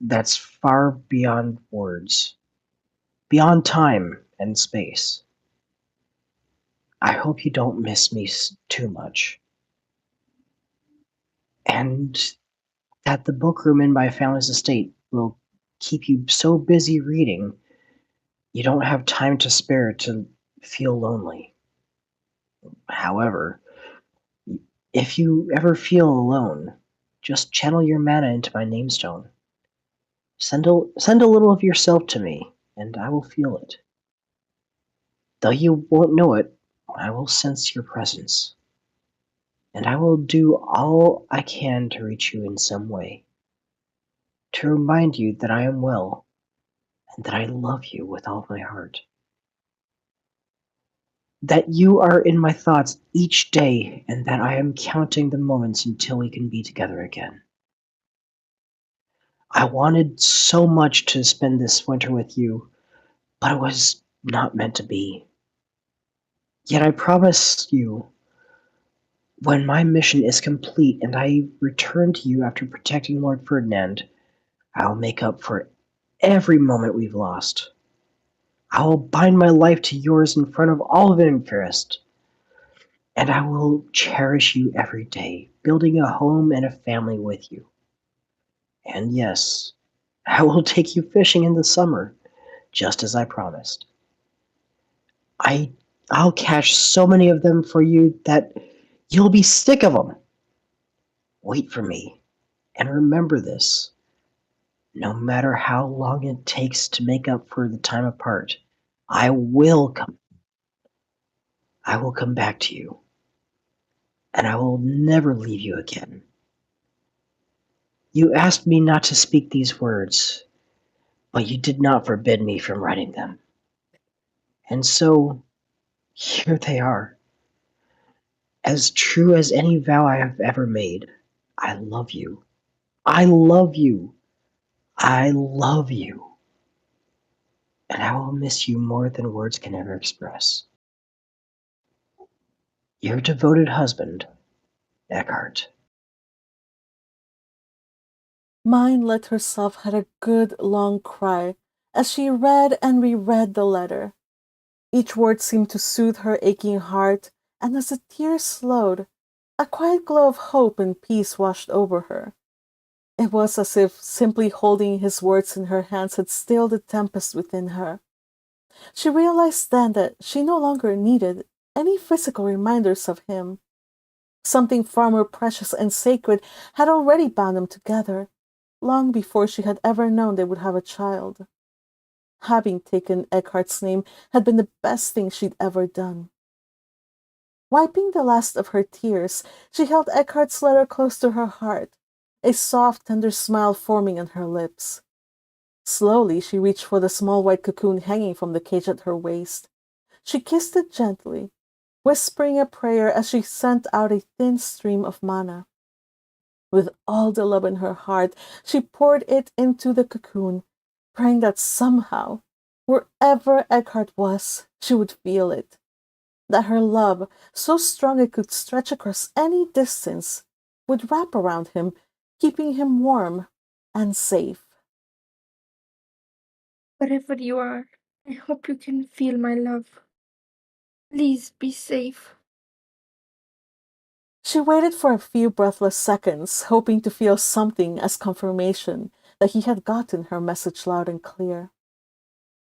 Speaker 2: that's far beyond words, beyond time and space. I hope you don't miss me too much. And that the bookroom in my family's estate will keep you so busy reading, you don't have time to spare to feel lonely. However, if you ever feel alone, just channel your mana into my namestone. Send a little of yourself to me, and I will feel it. Though you won't know it, I will sense your presence. And I will do all I can to reach you in some way. To remind you that I am well, and that I love you with all my heart. That you are in my thoughts each day, and that I am counting the moments until we can be together again. I wanted so much to spend this winter with you, but it was not meant to be. Yet I promise you, when my mission is complete and I return to you after protecting Lord Ferdinand, I will make up for every moment we've lost. I will bind my life to yours in front of all of Inferest, and I will cherish you every day, building a home and a family with you. And yes, I will take you fishing in the summer, just as I promised. I'll catch so many of them for you that you'll be sick of them. Wait for me, and remember this. No matter how long it takes to make up for the time apart, I will come back to you, and I will never leave you again. You asked me not to speak these words, but you did not forbid me from writing them. And so, here they are. As true as any vow I have ever made, I love you. I love you. I love you. And I will miss you more than words can ever express. Your devoted husband, Eckhart.
Speaker 1: Myne let herself have a good long cry as she read and reread the letter. Each word seemed to soothe her aching heart, and as the tears slowed, a quiet glow of hope and peace washed over her. It was as if simply holding his words in her hands had stilled the tempest within her. She realized then that she no longer needed any physical reminders of him. Something far more precious and sacred had already bound them together, long before she had ever known they would have a child. Having taken Eckhart's name had been the best thing she'd ever done. Wiping the last of her tears, she held Eckhart's letter close to her heart, a soft, tender smile forming on her lips. Slowly, she reached for the small white cocoon hanging from the cage at her waist. She kissed it gently, whispering a prayer as she sent out a thin stream of mana. With all the love in her heart, she poured it into the cocoon, praying that somehow, wherever Eckhart was, she would feel it. That her love, so strong it could stretch across any distance, would wrap around him, keeping him warm and safe.
Speaker 3: Wherever you are, I hope you can feel my love. Please be safe.
Speaker 1: She waited for a few breathless seconds, hoping to feel something as confirmation that he had gotten her message loud and clear.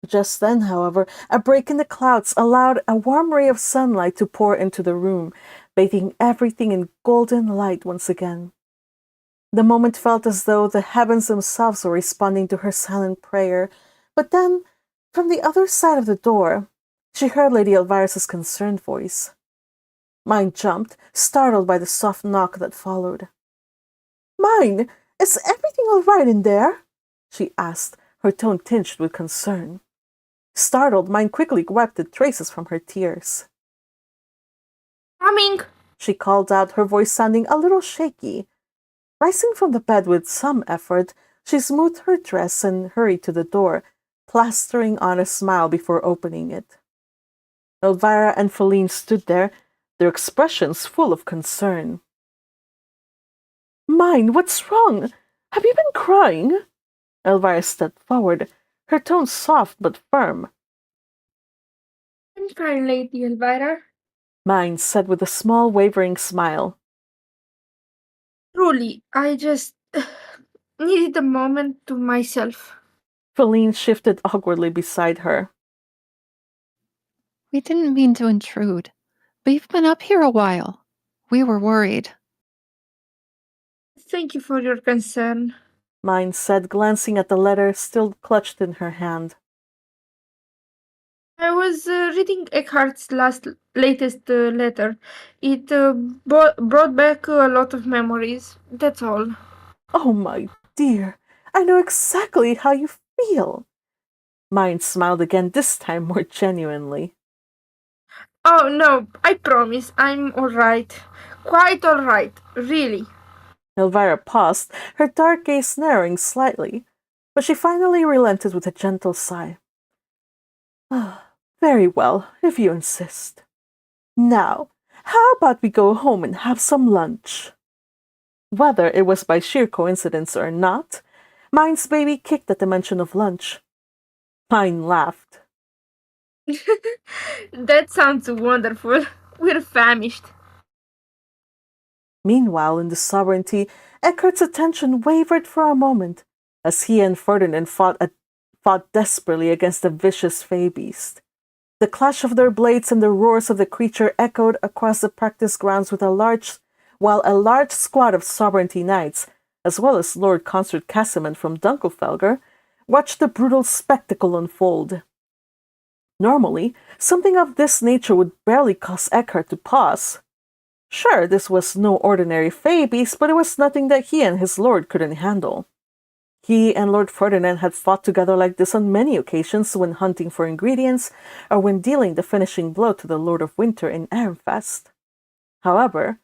Speaker 1: Just then, however, a break in the clouds allowed a warm ray of sunlight to pour into the room, bathing everything in golden light once again. The moment felt as though the heavens themselves were responding to her silent prayer, but then, from the other side of the door, she heard Lady Elvira's concerned voice. Myne jumped, startled by the soft knock that followed. "Myne, is everything all right in there?" she asked, her tone tinged with concern. Startled, Myne quickly wiped the traces from her tears.
Speaker 3: "Coming!"
Speaker 1: she called out, her voice sounding a little shaky. Rising from the bed with some effort, she smoothed her dress and hurried to the door, plastering on a smile before opening it. Elvira and Feline stood there, their expressions full of concern. "Myne, what's wrong? Have you been crying?" Elvira stepped forward, her tone soft but firm.
Speaker 3: I'm fine, Lady Elvira.
Speaker 1: Myne said with a small wavering smile.
Speaker 3: Truly, I just needed a moment to myself.
Speaker 1: Feline shifted awkwardly beside her.
Speaker 5: We didn't mean to intrude, but you've been up here a while. We were worried.
Speaker 3: Thank you for your concern.
Speaker 1: Myne said, glancing at the letter still clutched in her hand.
Speaker 3: I was reading Eckhart's latest letter. It brought back a lot of memories. That's all.
Speaker 1: Oh, my dear, I know exactly how you feel. Myne smiled again, this time more genuinely.
Speaker 3: Oh, no, I promise. I'm all right. Quite all right, really.
Speaker 1: Elvira paused, her dark gaze narrowing slightly, but she finally relented with a gentle sigh. Very well, if you insist. Now, how about we go home and have some lunch? Whether it was by sheer coincidence or not, Myne's baby kicked at the mention of lunch. Myne laughed.
Speaker 3: That sounds wonderful. We're famished.
Speaker 1: Meanwhile, in the sovereignty, Eckhart's attention wavered for a moment as he and Ferdinand fought desperately against the vicious fey beast. The clash of their blades and the roars of the creature echoed across the practice grounds while a large squad of sovereignty knights, as well as Lord Consort Casimir from Dunkelfelger, watched the brutal spectacle unfold. Normally, something of this nature would barely cause Eckhart to pause. Sure, this was no ordinary fey beast, but it was nothing that he and his lord couldn't handle. He and Lord Ferdinand had fought together like this on many occasions when hunting for ingredients or when dealing the finishing blow to the Lord of Winter in Ehrenfest. However,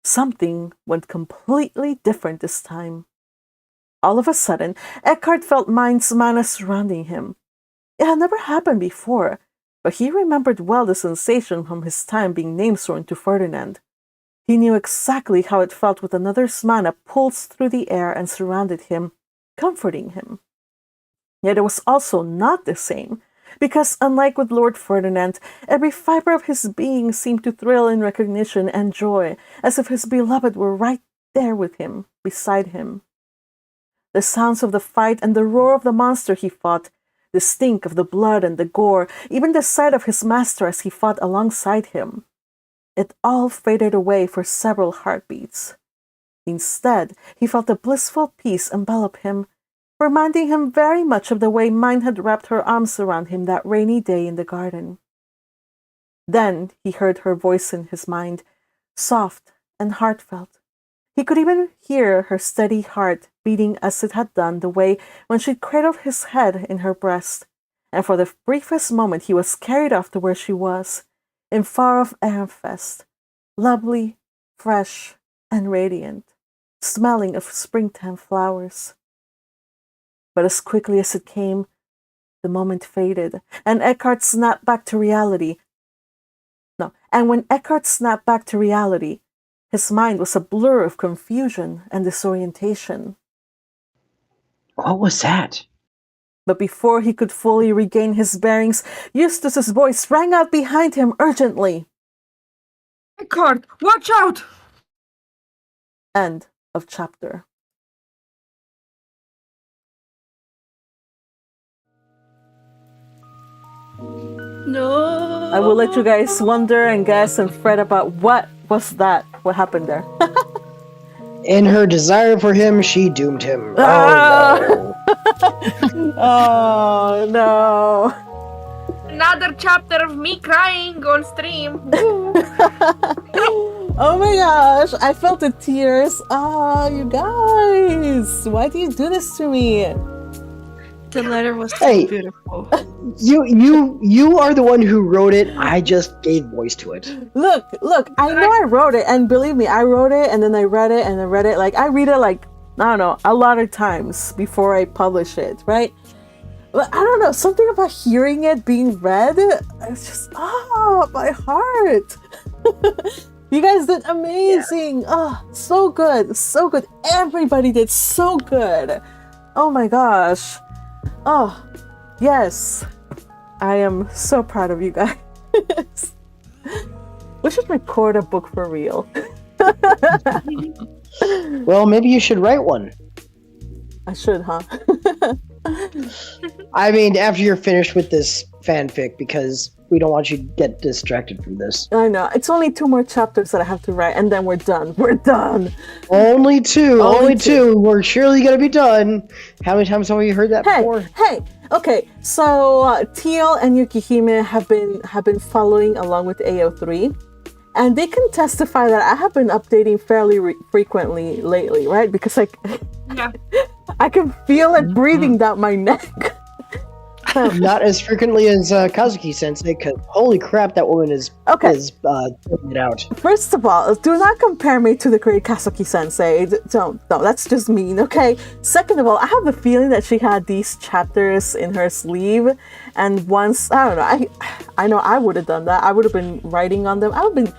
Speaker 1: something went completely different this time. All of a sudden, Eckhart felt Myne's mana surrounding him. It had never happened before, but he remembered well the sensation from his time being namesworn to Ferdinand. He knew exactly how it felt with another's mana pulsed through the air and surrounded him, comforting him. Yet it was also not the same, because unlike with Lord Ferdinand, every fiber of his being seemed to thrill in recognition and joy, as if his beloved were right there with him, beside him. The sounds of the fight and the roar of the monster he fought, the stink of the blood and the gore, even the sight of his master as he fought alongside him, it all faded away for several heartbeats. Instead, he felt a blissful peace envelop him, reminding him very much of the way Myne had wrapped her arms around him that rainy day in the garden. Then he heard her voice in his mind, soft and heartfelt. He could even hear her steady heart beating as it had done the way when she cradled his head in her breast, and for the briefest moment he was carried off to where she was, in far-off Ehrenfest, lovely, fresh, and radiant, smelling of springtime flowers. But as quickly as it came, the moment faded, and Eckhart snapped back to reality. And when Eckhart snapped back to reality, his mind was a blur of confusion and disorientation.
Speaker 2: What was that?
Speaker 1: But before he could fully regain his bearings, Eustace's voice rang out behind him urgently.
Speaker 3: Eckhart, watch out!
Speaker 1: End of chapter.
Speaker 4: No.
Speaker 1: I will let you guys wonder and guess and fret about what was that? What happened there?
Speaker 2: In her desire for him, she doomed him.
Speaker 1: Ah!
Speaker 2: Oh no.
Speaker 1: Oh no.
Speaker 3: Another chapter of me crying on stream.
Speaker 1: Oh my gosh, I felt the tears. Oh, you guys, why do you do this to me?
Speaker 4: The letter was so
Speaker 2: Hey.
Speaker 4: beautiful.
Speaker 2: You are the one who wrote it. I just gave voice to it.
Speaker 1: Look, I know I wrote it, and believe me, I wrote it, and then I read it, and I read it. Like, I read it, like, I don't know, a lot of times before I publish it, right? But I don't know, something about hearing it being read, it's just, my heart. You guys did amazing. Oh, so good. Everybody did so good. Oh my gosh. Oh, yes. I am so proud of you guys. We should record a book for real.
Speaker 2: Well, maybe you should write one.
Speaker 1: I should, huh?
Speaker 2: I mean, after you're finished with this fanfic, because we don't want you to get distracted from this.
Speaker 1: I know. It's only 2 more chapters that I have to write, and then we're done. We're done.
Speaker 2: Only two. We're surely gonna be done. How many times have we heard that before?
Speaker 1: Hey. Okay. So Teal and Yukihime have been following along with AO3, and they can testify that I have been updating fairly frequently lately, right? Because
Speaker 3: Yeah.
Speaker 1: I can feel it breathing down my neck.
Speaker 2: Not as frequently as Kazuki Sensei, because holy crap, that woman is putting it out.
Speaker 1: First of all, do not compare me to the great Kazuki Sensei. Don't. No, that's just mean, okay? Second of all, I have the feeling that she had these chapters in her sleeve, and once, I don't know, I know I would have done that. I would have been writing on them. I've been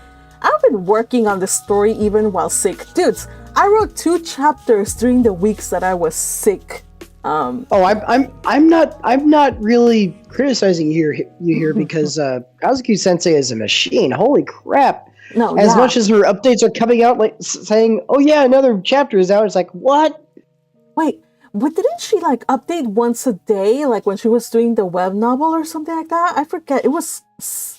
Speaker 1: working on the story even while sick. Dudes, I wrote 2 chapters during the weeks that I was sick.
Speaker 2: I'm not really criticizing you here because Kazuki Sensei is a machine. Holy crap!
Speaker 1: No,
Speaker 2: as much as her updates are coming out, like saying, "Oh yeah, another chapter is out," it's like, what?
Speaker 1: Wait, but didn't she update once a day, like when she was doing the web novel or something like that? I forget. It was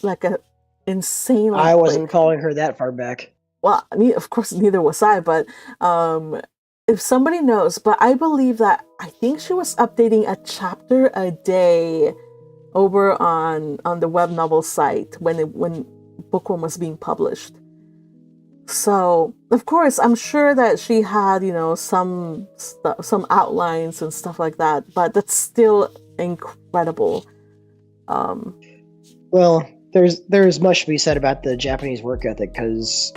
Speaker 1: like a insane.
Speaker 2: I wasn't calling her that far back.
Speaker 1: Well, of course, neither was I. But if somebody knows, but I believe that I think she was updating a chapter a day over on the web novel site when Bookworm was being published. So of course, I'm sure that she had some outlines and stuff like that, but that's still incredible.
Speaker 2: Well, there's much to be said about the Japanese work ethic, because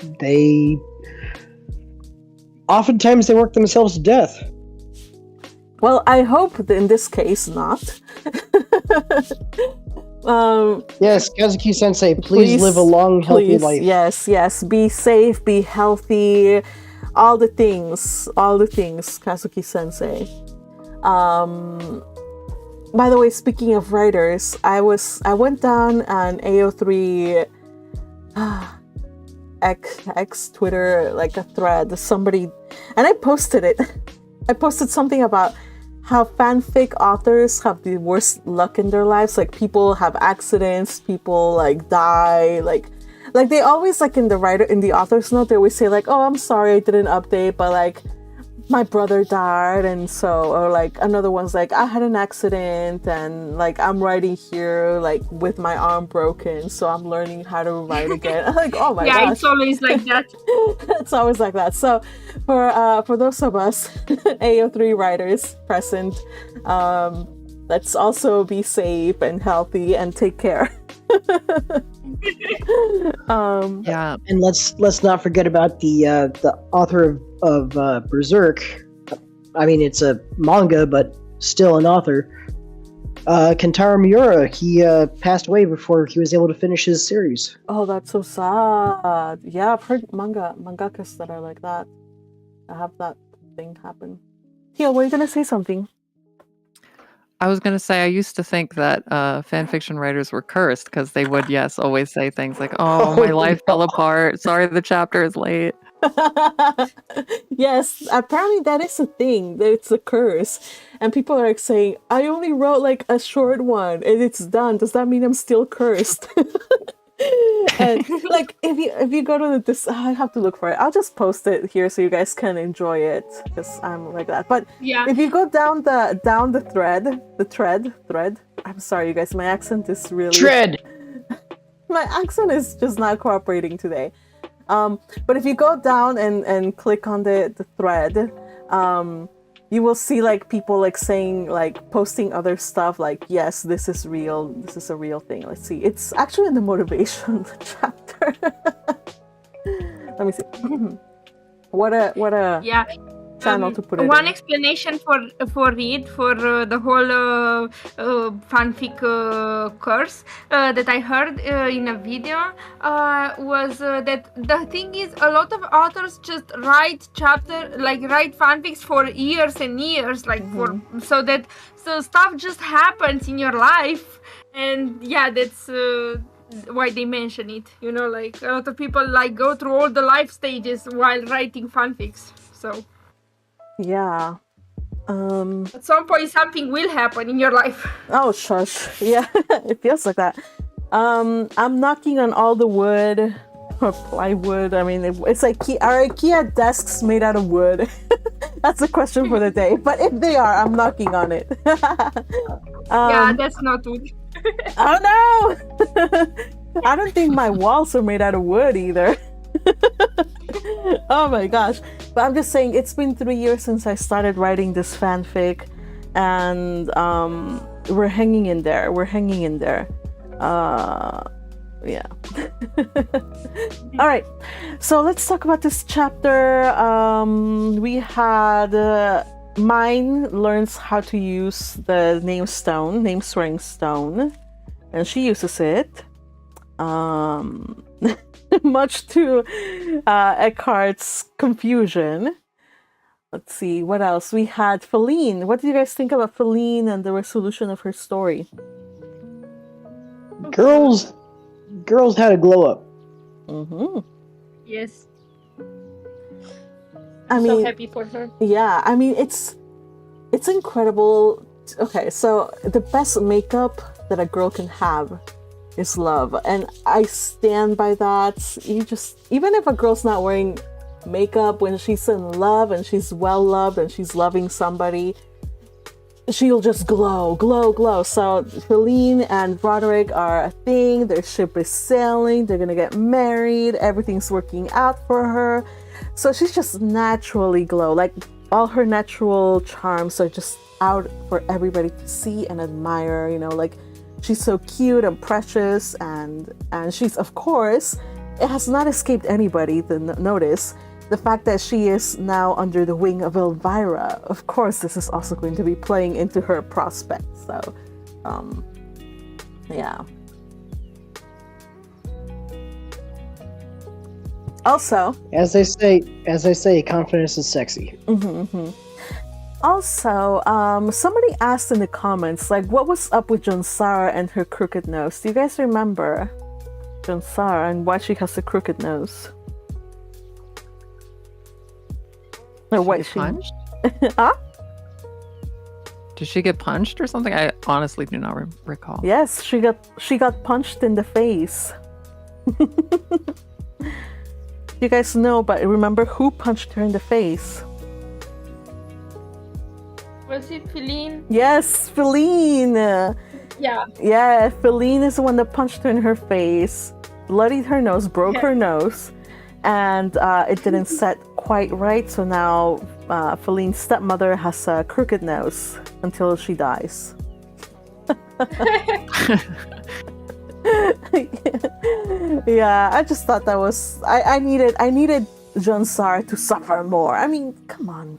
Speaker 2: oftentimes they work themselves to death.
Speaker 1: Well, I hope that in this case not.
Speaker 2: Yes, Kazuki Sensei, please live a long, healthy life.
Speaker 1: Yes. Be safe, be healthy, all the things, Kazuki Sensei. By the way, speaking of writers, I went down on AO3 X Twitter, like a thread, somebody, and I posted it. I posted something about how fanfic authors have the worst luck in their lives. Like, people have accidents, people die, like they always, in the author's note, they always say oh, I'm sorry I didn't update, but my brother died, and so, or another one's I had an accident, and I'm writing here with my arm broken, so I'm learning how to write again. Oh my gosh.
Speaker 3: Yeah, it's always like that.
Speaker 1: It's always like that. So for those of us AO3 writers present, let's also be safe and healthy and take care.
Speaker 5: Yeah.
Speaker 2: And let's not forget about the author of Berserk. I mean, it's a manga, but still an author. Kentaro Miura. He passed away before he was able to finish his series.
Speaker 1: Oh, that's so sad. Yeah, I've heard mangakas that are like that. I have that thing happen. Teal, were you gonna say something?
Speaker 5: I was going to say, I used to think that fanfiction writers were cursed because they would, always say things like, oh, my life fell apart. Sorry, the chapter is late.
Speaker 1: Yes, apparently that is a thing. That it's a curse. And people are saying, I only wrote a short one and it's done. Does that mean I'm still cursed? And if you go to this, I have to look for it. I'll just post it here so you guys can enjoy it, because I'm like that. But
Speaker 3: yeah,
Speaker 1: if you go down the thread. I'm sorry, you guys. My accent is really my accent is just not cooperating today. But if you go down and click on the thread, you will see people saying, posting other stuff yes, this is real, this is a real thing. Let's see, it's actually in the motivation chapter. Let me see. What a
Speaker 3: yeah.
Speaker 1: channel to put it
Speaker 3: one
Speaker 1: in.
Speaker 3: explanation for it for the whole fanfic course that I heard in a video was that the thing is a lot of authors just write fanfics for years and years, like so stuff just happens in your life, and yeah, that's why they mention it. You know, like a lot of people like go through all the life stages while writing fanfics. So
Speaker 1: Yeah.
Speaker 3: at some point something will happen in your life.
Speaker 1: Oh, shush. Yeah, it feels like that. I'm knocking on all the wood or plywood. I mean, it's like are IKEA desks made out of wood? That's the question for the day. But if they are, I'm knocking on it.
Speaker 3: Yeah, that's not wood.
Speaker 1: Oh no! I don't think my walls are made out of wood either. Oh my gosh. But I'm just saying, it's been 3 years since I started writing this fanfic, and we're hanging in there. Yeah. All right. So let's talk about this chapter. We had Myne learns how to use the name swearing stone, and she uses it. Much to Eckhart's confusion. Let's see, what else? We had Feline. What do you guys think about Feline and the resolution of her story?
Speaker 2: Girls had a glow up.
Speaker 1: Mm-hmm.
Speaker 3: Yes.
Speaker 1: I
Speaker 3: I'm
Speaker 1: mean,
Speaker 3: so happy for her.
Speaker 1: Yeah, I mean, it's incredible. Okay, so the best makeup that a girl can have is love, and I stand by that. Even if a girl's not wearing makeup, when she's in love and she's well loved and she's loving somebody, she'll just glow. So Feline and Roderick are a thing. Their ship is sailing. They're gonna get married. Everything's working out for her. So she's just naturally glow. Like all her natural charms are just out for everybody to see and admire. You know, like she's so cute and precious, and she's, of course, it has not escaped anybody to notice the fact that she is now under the wing of Elvira. Of course, this is also going to be playing into her prospects. So, yeah. Also,
Speaker 2: as they say, confidence is sexy.
Speaker 1: Also, somebody asked in the comments, like, what was up with Jonsara and her crooked nose? Do you guys remember Jonsara and why she has a crooked nose? Or what she
Speaker 5: punched?
Speaker 1: Huh?
Speaker 5: Did she get punched or something? I honestly do not recall.
Speaker 1: Yes, she got punched in the face. You guys know, but remember who punched her in the face?
Speaker 3: Was it Feline?
Speaker 1: Yes, Feline.
Speaker 3: Yeah.
Speaker 1: Yeah, Feline is the one that punched her in her face, bloodied her nose, broke her nose, and it didn't set quite right. So now Feline's stepmother has a crooked nose until she dies. Yeah, I just thought that was I needed Jonsara to suffer more. I mean, come on.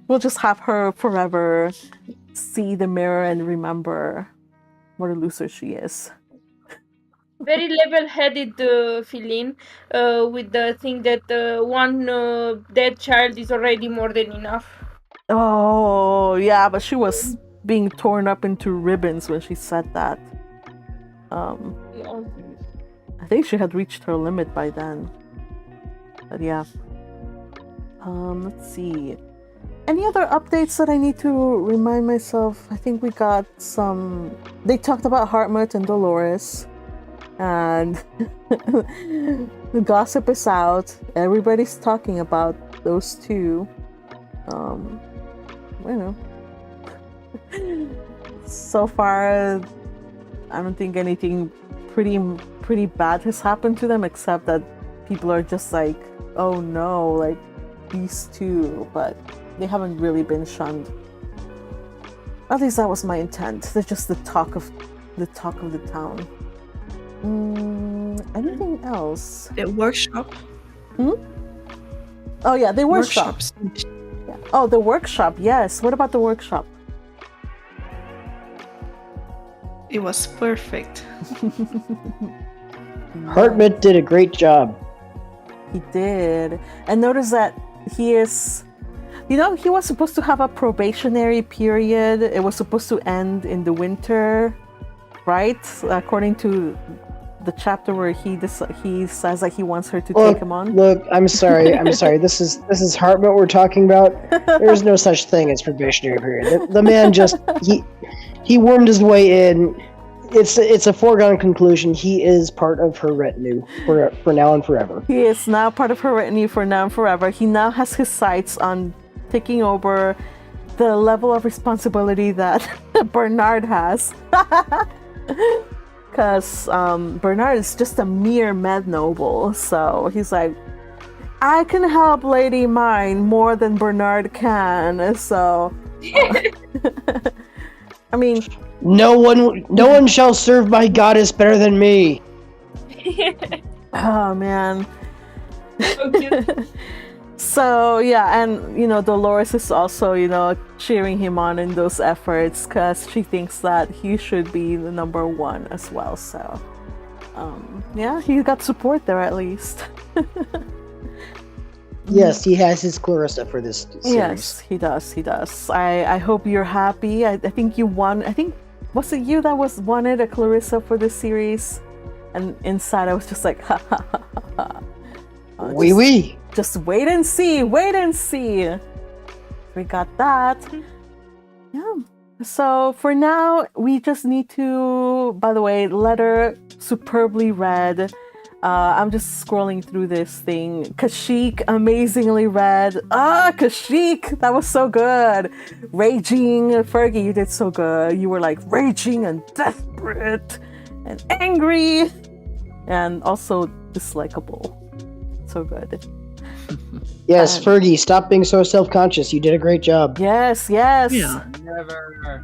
Speaker 1: We'll just have her forever see the mirror and remember what a loser she is.
Speaker 3: Very level-headed Feline, with the thing that one dead child is already more than enough.
Speaker 1: Oh, yeah, but she was being torn up into ribbons when she said that.
Speaker 3: Yeah.
Speaker 1: I think she had reached her limit by then. But yeah. Let's see. Any other updates that I need to remind myself? I think we got some... They talked about Hartmut and Dolores. And the gossip is out. Everybody's talking about those two. You know. So far, I don't think anything pretty bad has happened to them, except that people are just like, oh no, like these two, but they haven't really been shunned. At least that was my intent. They're just the talk of the town. Anything else?
Speaker 4: The workshop.
Speaker 1: Oh yeah, the workshop.
Speaker 4: Workshops.
Speaker 1: Yeah. Oh, the workshop. Yes. What about the workshop?
Speaker 4: It was perfect.
Speaker 2: Hartmut did a great job.
Speaker 1: He did. And notice that he is, he was supposed to have a probationary period. It was supposed to end in the winter, right? According to the chapter where he says that he wants her to take him on.
Speaker 2: Look, I'm sorry. This is Hartmut we're talking about. There's no such thing as probationary period. The man just he wormed his way in. It's a foregone conclusion. He is part of her retinue for now and forever.
Speaker 1: He is now part of her retinue for now and forever. He now has his sights on taking over the level of responsibility that Bernard has. Because Bernard is just a mere med noble. So he's like, I can help Lady Myne more than Bernard can. So, I mean...
Speaker 2: No one shall serve my goddess better than me.
Speaker 1: Oh, man.
Speaker 3: So cute.
Speaker 1: So yeah, and Dolores is also cheering him on in those efforts because she thinks that he should be the number one as well. So yeah, he got support there at least.
Speaker 2: Yes, he has his Clarissa for this series.
Speaker 1: Yes, he does. I hope you're happy. I think you won. I think, was it you that wanted a Clarissa for this series? And inside I was just like, ha ha ha ha.
Speaker 2: Oui.
Speaker 1: Just wait and see. We got that. Yeah. So for now, we just need to, by the way, letter superbly read. I'm just scrolling through this thing. Kashyyyk, amazingly read. Kashyyyk, that was so good. Raging, Fergie, you did so good. You were like raging and desperate and angry and also dislikable. So good.
Speaker 2: Yes, Fergie, stop being so self-conscious. You did a great job.
Speaker 1: Yes.
Speaker 4: Yeah.
Speaker 6: Never.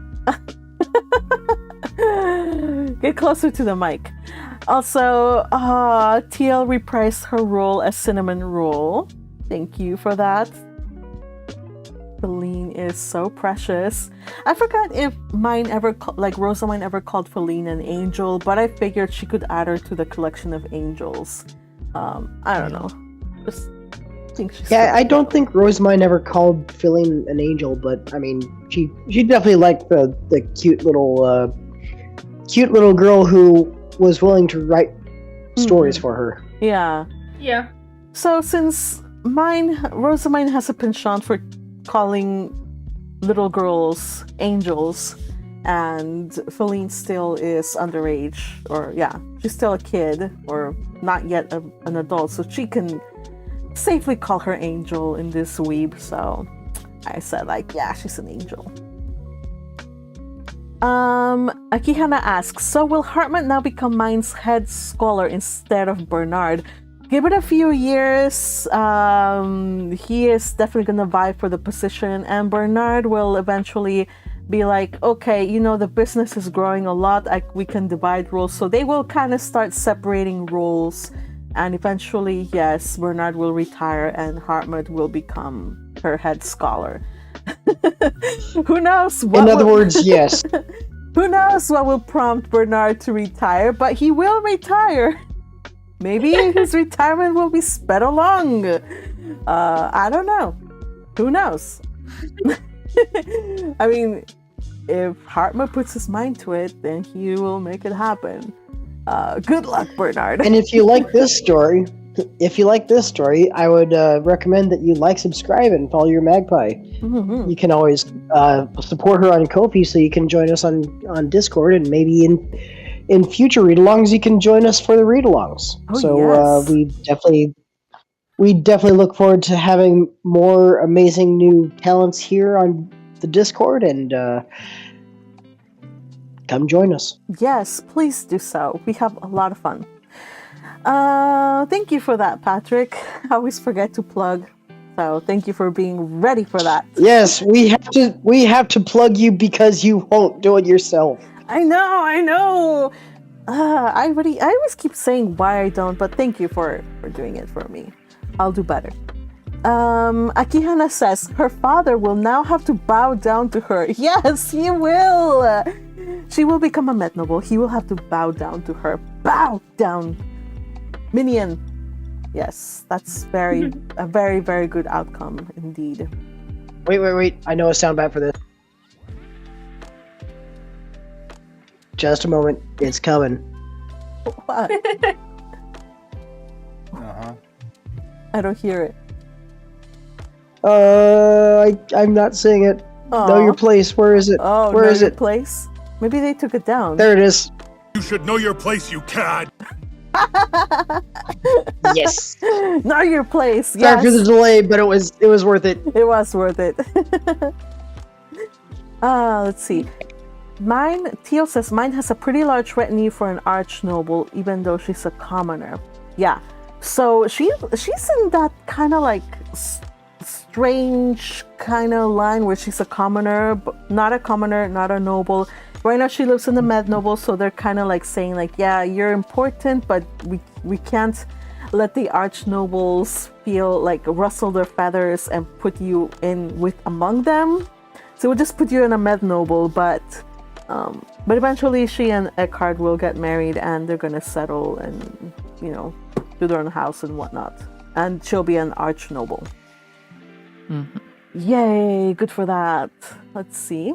Speaker 1: Get closer to the mic. Also, TL reprised her role as Cinnamon Roll. Thank you for that. Feline is so precious. I forgot if Rozemyne ever called Feline an angel, but I figured she could add her to the collection of angels. I don't know. Just think she's
Speaker 2: I don't think Rozemyne ever called Feline an angel, but I mean, she definitely liked the cute little girl who was willing to write stories for her.
Speaker 1: Yeah.
Speaker 3: Yeah.
Speaker 1: So since Rozemyne has a penchant for calling little girls angels, and Feline still is underage, or she's still a kid, or not yet an adult, so she can safely call her angel in this weeb. So I said she's an angel. Akihana asks, so will Hartmut now become Myne's head scholar instead of Bernard? Give it a few years. He is definitely gonna vie for the position, and Bernard will eventually be like, okay, the business is growing a lot, we can divide roles. So they will kind of start separating roles, and eventually, yes, Bernard will retire and Hartmut will become her head scholar. Who knows?
Speaker 2: In other words, yes.
Speaker 1: Who knows what will prompt Bernard to retire, but he will retire. Maybe his retirement will be sped along. I don't know. Who knows? I mean, if Hartmut puts his mind to it, then he will make it happen. Good luck, Bernard.
Speaker 2: And if you like this story, I would recommend that you subscribe, and follow your magpie.
Speaker 1: Mm-hmm.
Speaker 2: You can always support her on Ko-fi, so you can join us on Discord, and maybe in future read-alongs you can join us for the read-alongs.
Speaker 1: Yes.
Speaker 2: We definitely look forward to having more amazing new talents here on the Discord, and come join us.
Speaker 1: Yes, please do so. We have a lot of fun. Thank you for that, Patrick. I always forget to plug. So thank you for being ready for that.
Speaker 2: Yes, we have to plug you because you won't do it yourself.
Speaker 1: I know. I always keep saying why I don't, but thank you for doing it for me. I'll do better. Akihana says her father will now have to bow down to her. Yes, he will. She will become a Met noble. He will have to bow down to her. Bow down. Minion. Yes, that's a very, very good outcome indeed.
Speaker 2: Wait. I know a soundbite for this. Just a moment. It's coming.
Speaker 1: What?
Speaker 6: Uh-huh.
Speaker 1: I don't hear it.
Speaker 2: I'm not seeing it.
Speaker 1: Aw.
Speaker 2: Know your place. Where is it?
Speaker 1: Oh,
Speaker 2: Where
Speaker 1: know
Speaker 2: is
Speaker 1: your
Speaker 2: it?
Speaker 1: place? Maybe they took it down.
Speaker 2: There it is.
Speaker 7: You should know your place, you cad!
Speaker 2: Yes.
Speaker 1: Know your place.
Speaker 2: Sorry
Speaker 1: Yes.
Speaker 2: for the delay, but it was worth it.
Speaker 1: It was worth it. Let's see. Teal says, Myne has a pretty large retinue for an arch noble, even though she's a commoner. Yeah. So she's in that kind of like strange kind of line where she's a commoner, but not a noble. Right now she lives in the Med noble, so they're kind of like saying like, yeah, you're important, but we can't let the arch nobles feel like rustle their feathers and put you in with among them. So we'll just put you in a Med noble, but eventually she and Eckhart will get married and they're gonna settle and, you know, do their own house and whatnot. And she'll be an arch noble.
Speaker 5: Mhm.
Speaker 1: Yay, good for that. Let's see.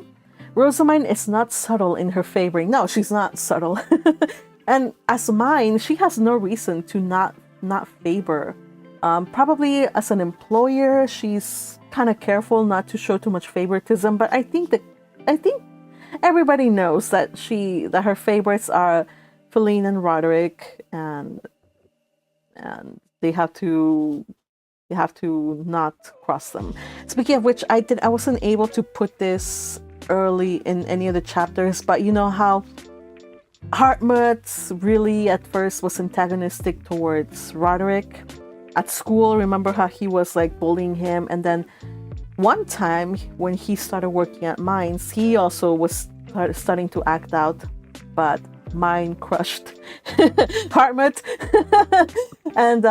Speaker 1: Rozemyne is not subtle in her favoring. No, she's not subtle. And as Myne, she has no reason to not favor. Probably as an employer, she's kind of careful not to show too much favoritism. But I think everybody knows that her favorites are Feline and Roderick, and they have to not cross them. Speaking of which, I wasn't able to put this early in any of the chapters, but you know how Hartmut really at first was antagonistic towards Roderick at school. Remember how he was like bullying him, and then one time when he started working at Mines, he also was starting to act out, but Myne crushed Hartmut and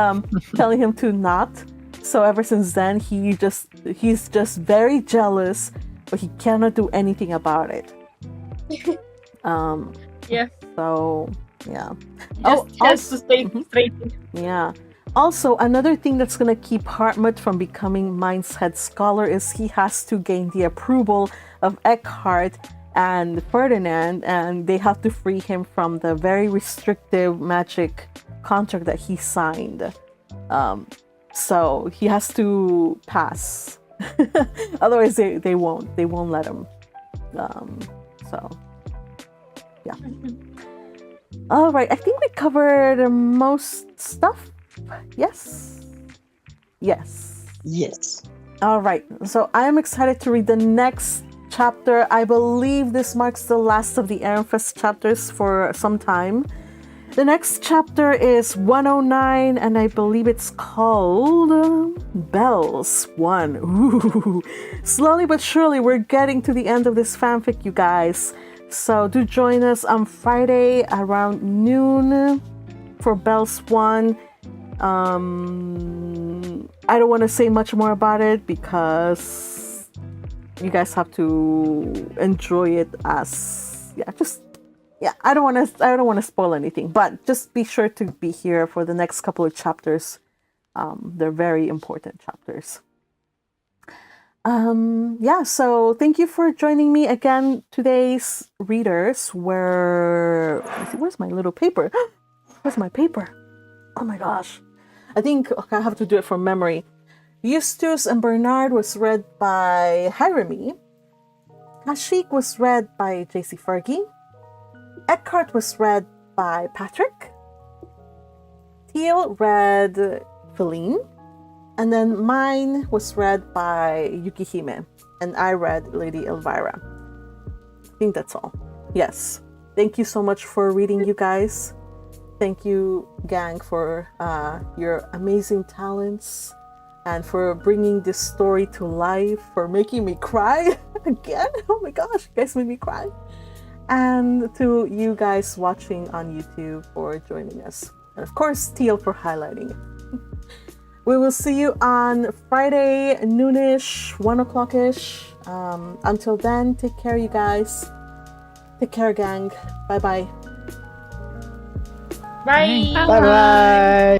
Speaker 1: telling him to not. So ever since then, he's just very jealous, but he cannot do anything about it.
Speaker 3: Yeah.
Speaker 1: So yeah.
Speaker 3: Just has to stay straight.
Speaker 1: Yeah. Also, another thing that's gonna keep Hartmut from becoming Myne's head scholar is he has to gain the approval of Eckhart and Ferdinand, and they have to free him from the very restrictive magic contract that he signed. So he has to pass. Otherwise, they won't let him. So yeah. All right, I think we covered most stuff. Yes. All right, so I am excited to read the next chapter. I believe this marks the last of the Ehrenfest chapters for some time. The next chapter is 109, and I believe it's called Bells 1. Ooh. Slowly but surely, we're getting to the end of this fanfic, you guys. So do join us on Friday around noon for Bells 1. I don't want to say much more about it because you guys have to enjoy it as I don't want to spoil anything, but just be sure to be here for the next couple of chapters. They're very important chapters. So thank you for joining me again. Today's readers were, where's my little paper? Where's my paper? Oh my gosh. I think I have to do it from memory. Eustace and Bernard was read by Hirami. Kashik was read by JC Fergie. Eckhart was read by Patrick. Teal read Feline. And then Myne was read by Yukihime. And I read Lady Elvira. I think that's all. Yes. Thank you so much for reading, you guys. Thank you, gang, for your amazing talents and for bringing this story to life, for making me cry again. Oh my gosh, you guys made me cry. And to you guys watching on YouTube for joining us. And of course, Teal for highlighting it. We will see you on Friday, noonish, 1 o'clock-ish. Until then, take care, you guys. Take care, gang. Bye-bye.
Speaker 3: Bye.
Speaker 2: Bye-bye.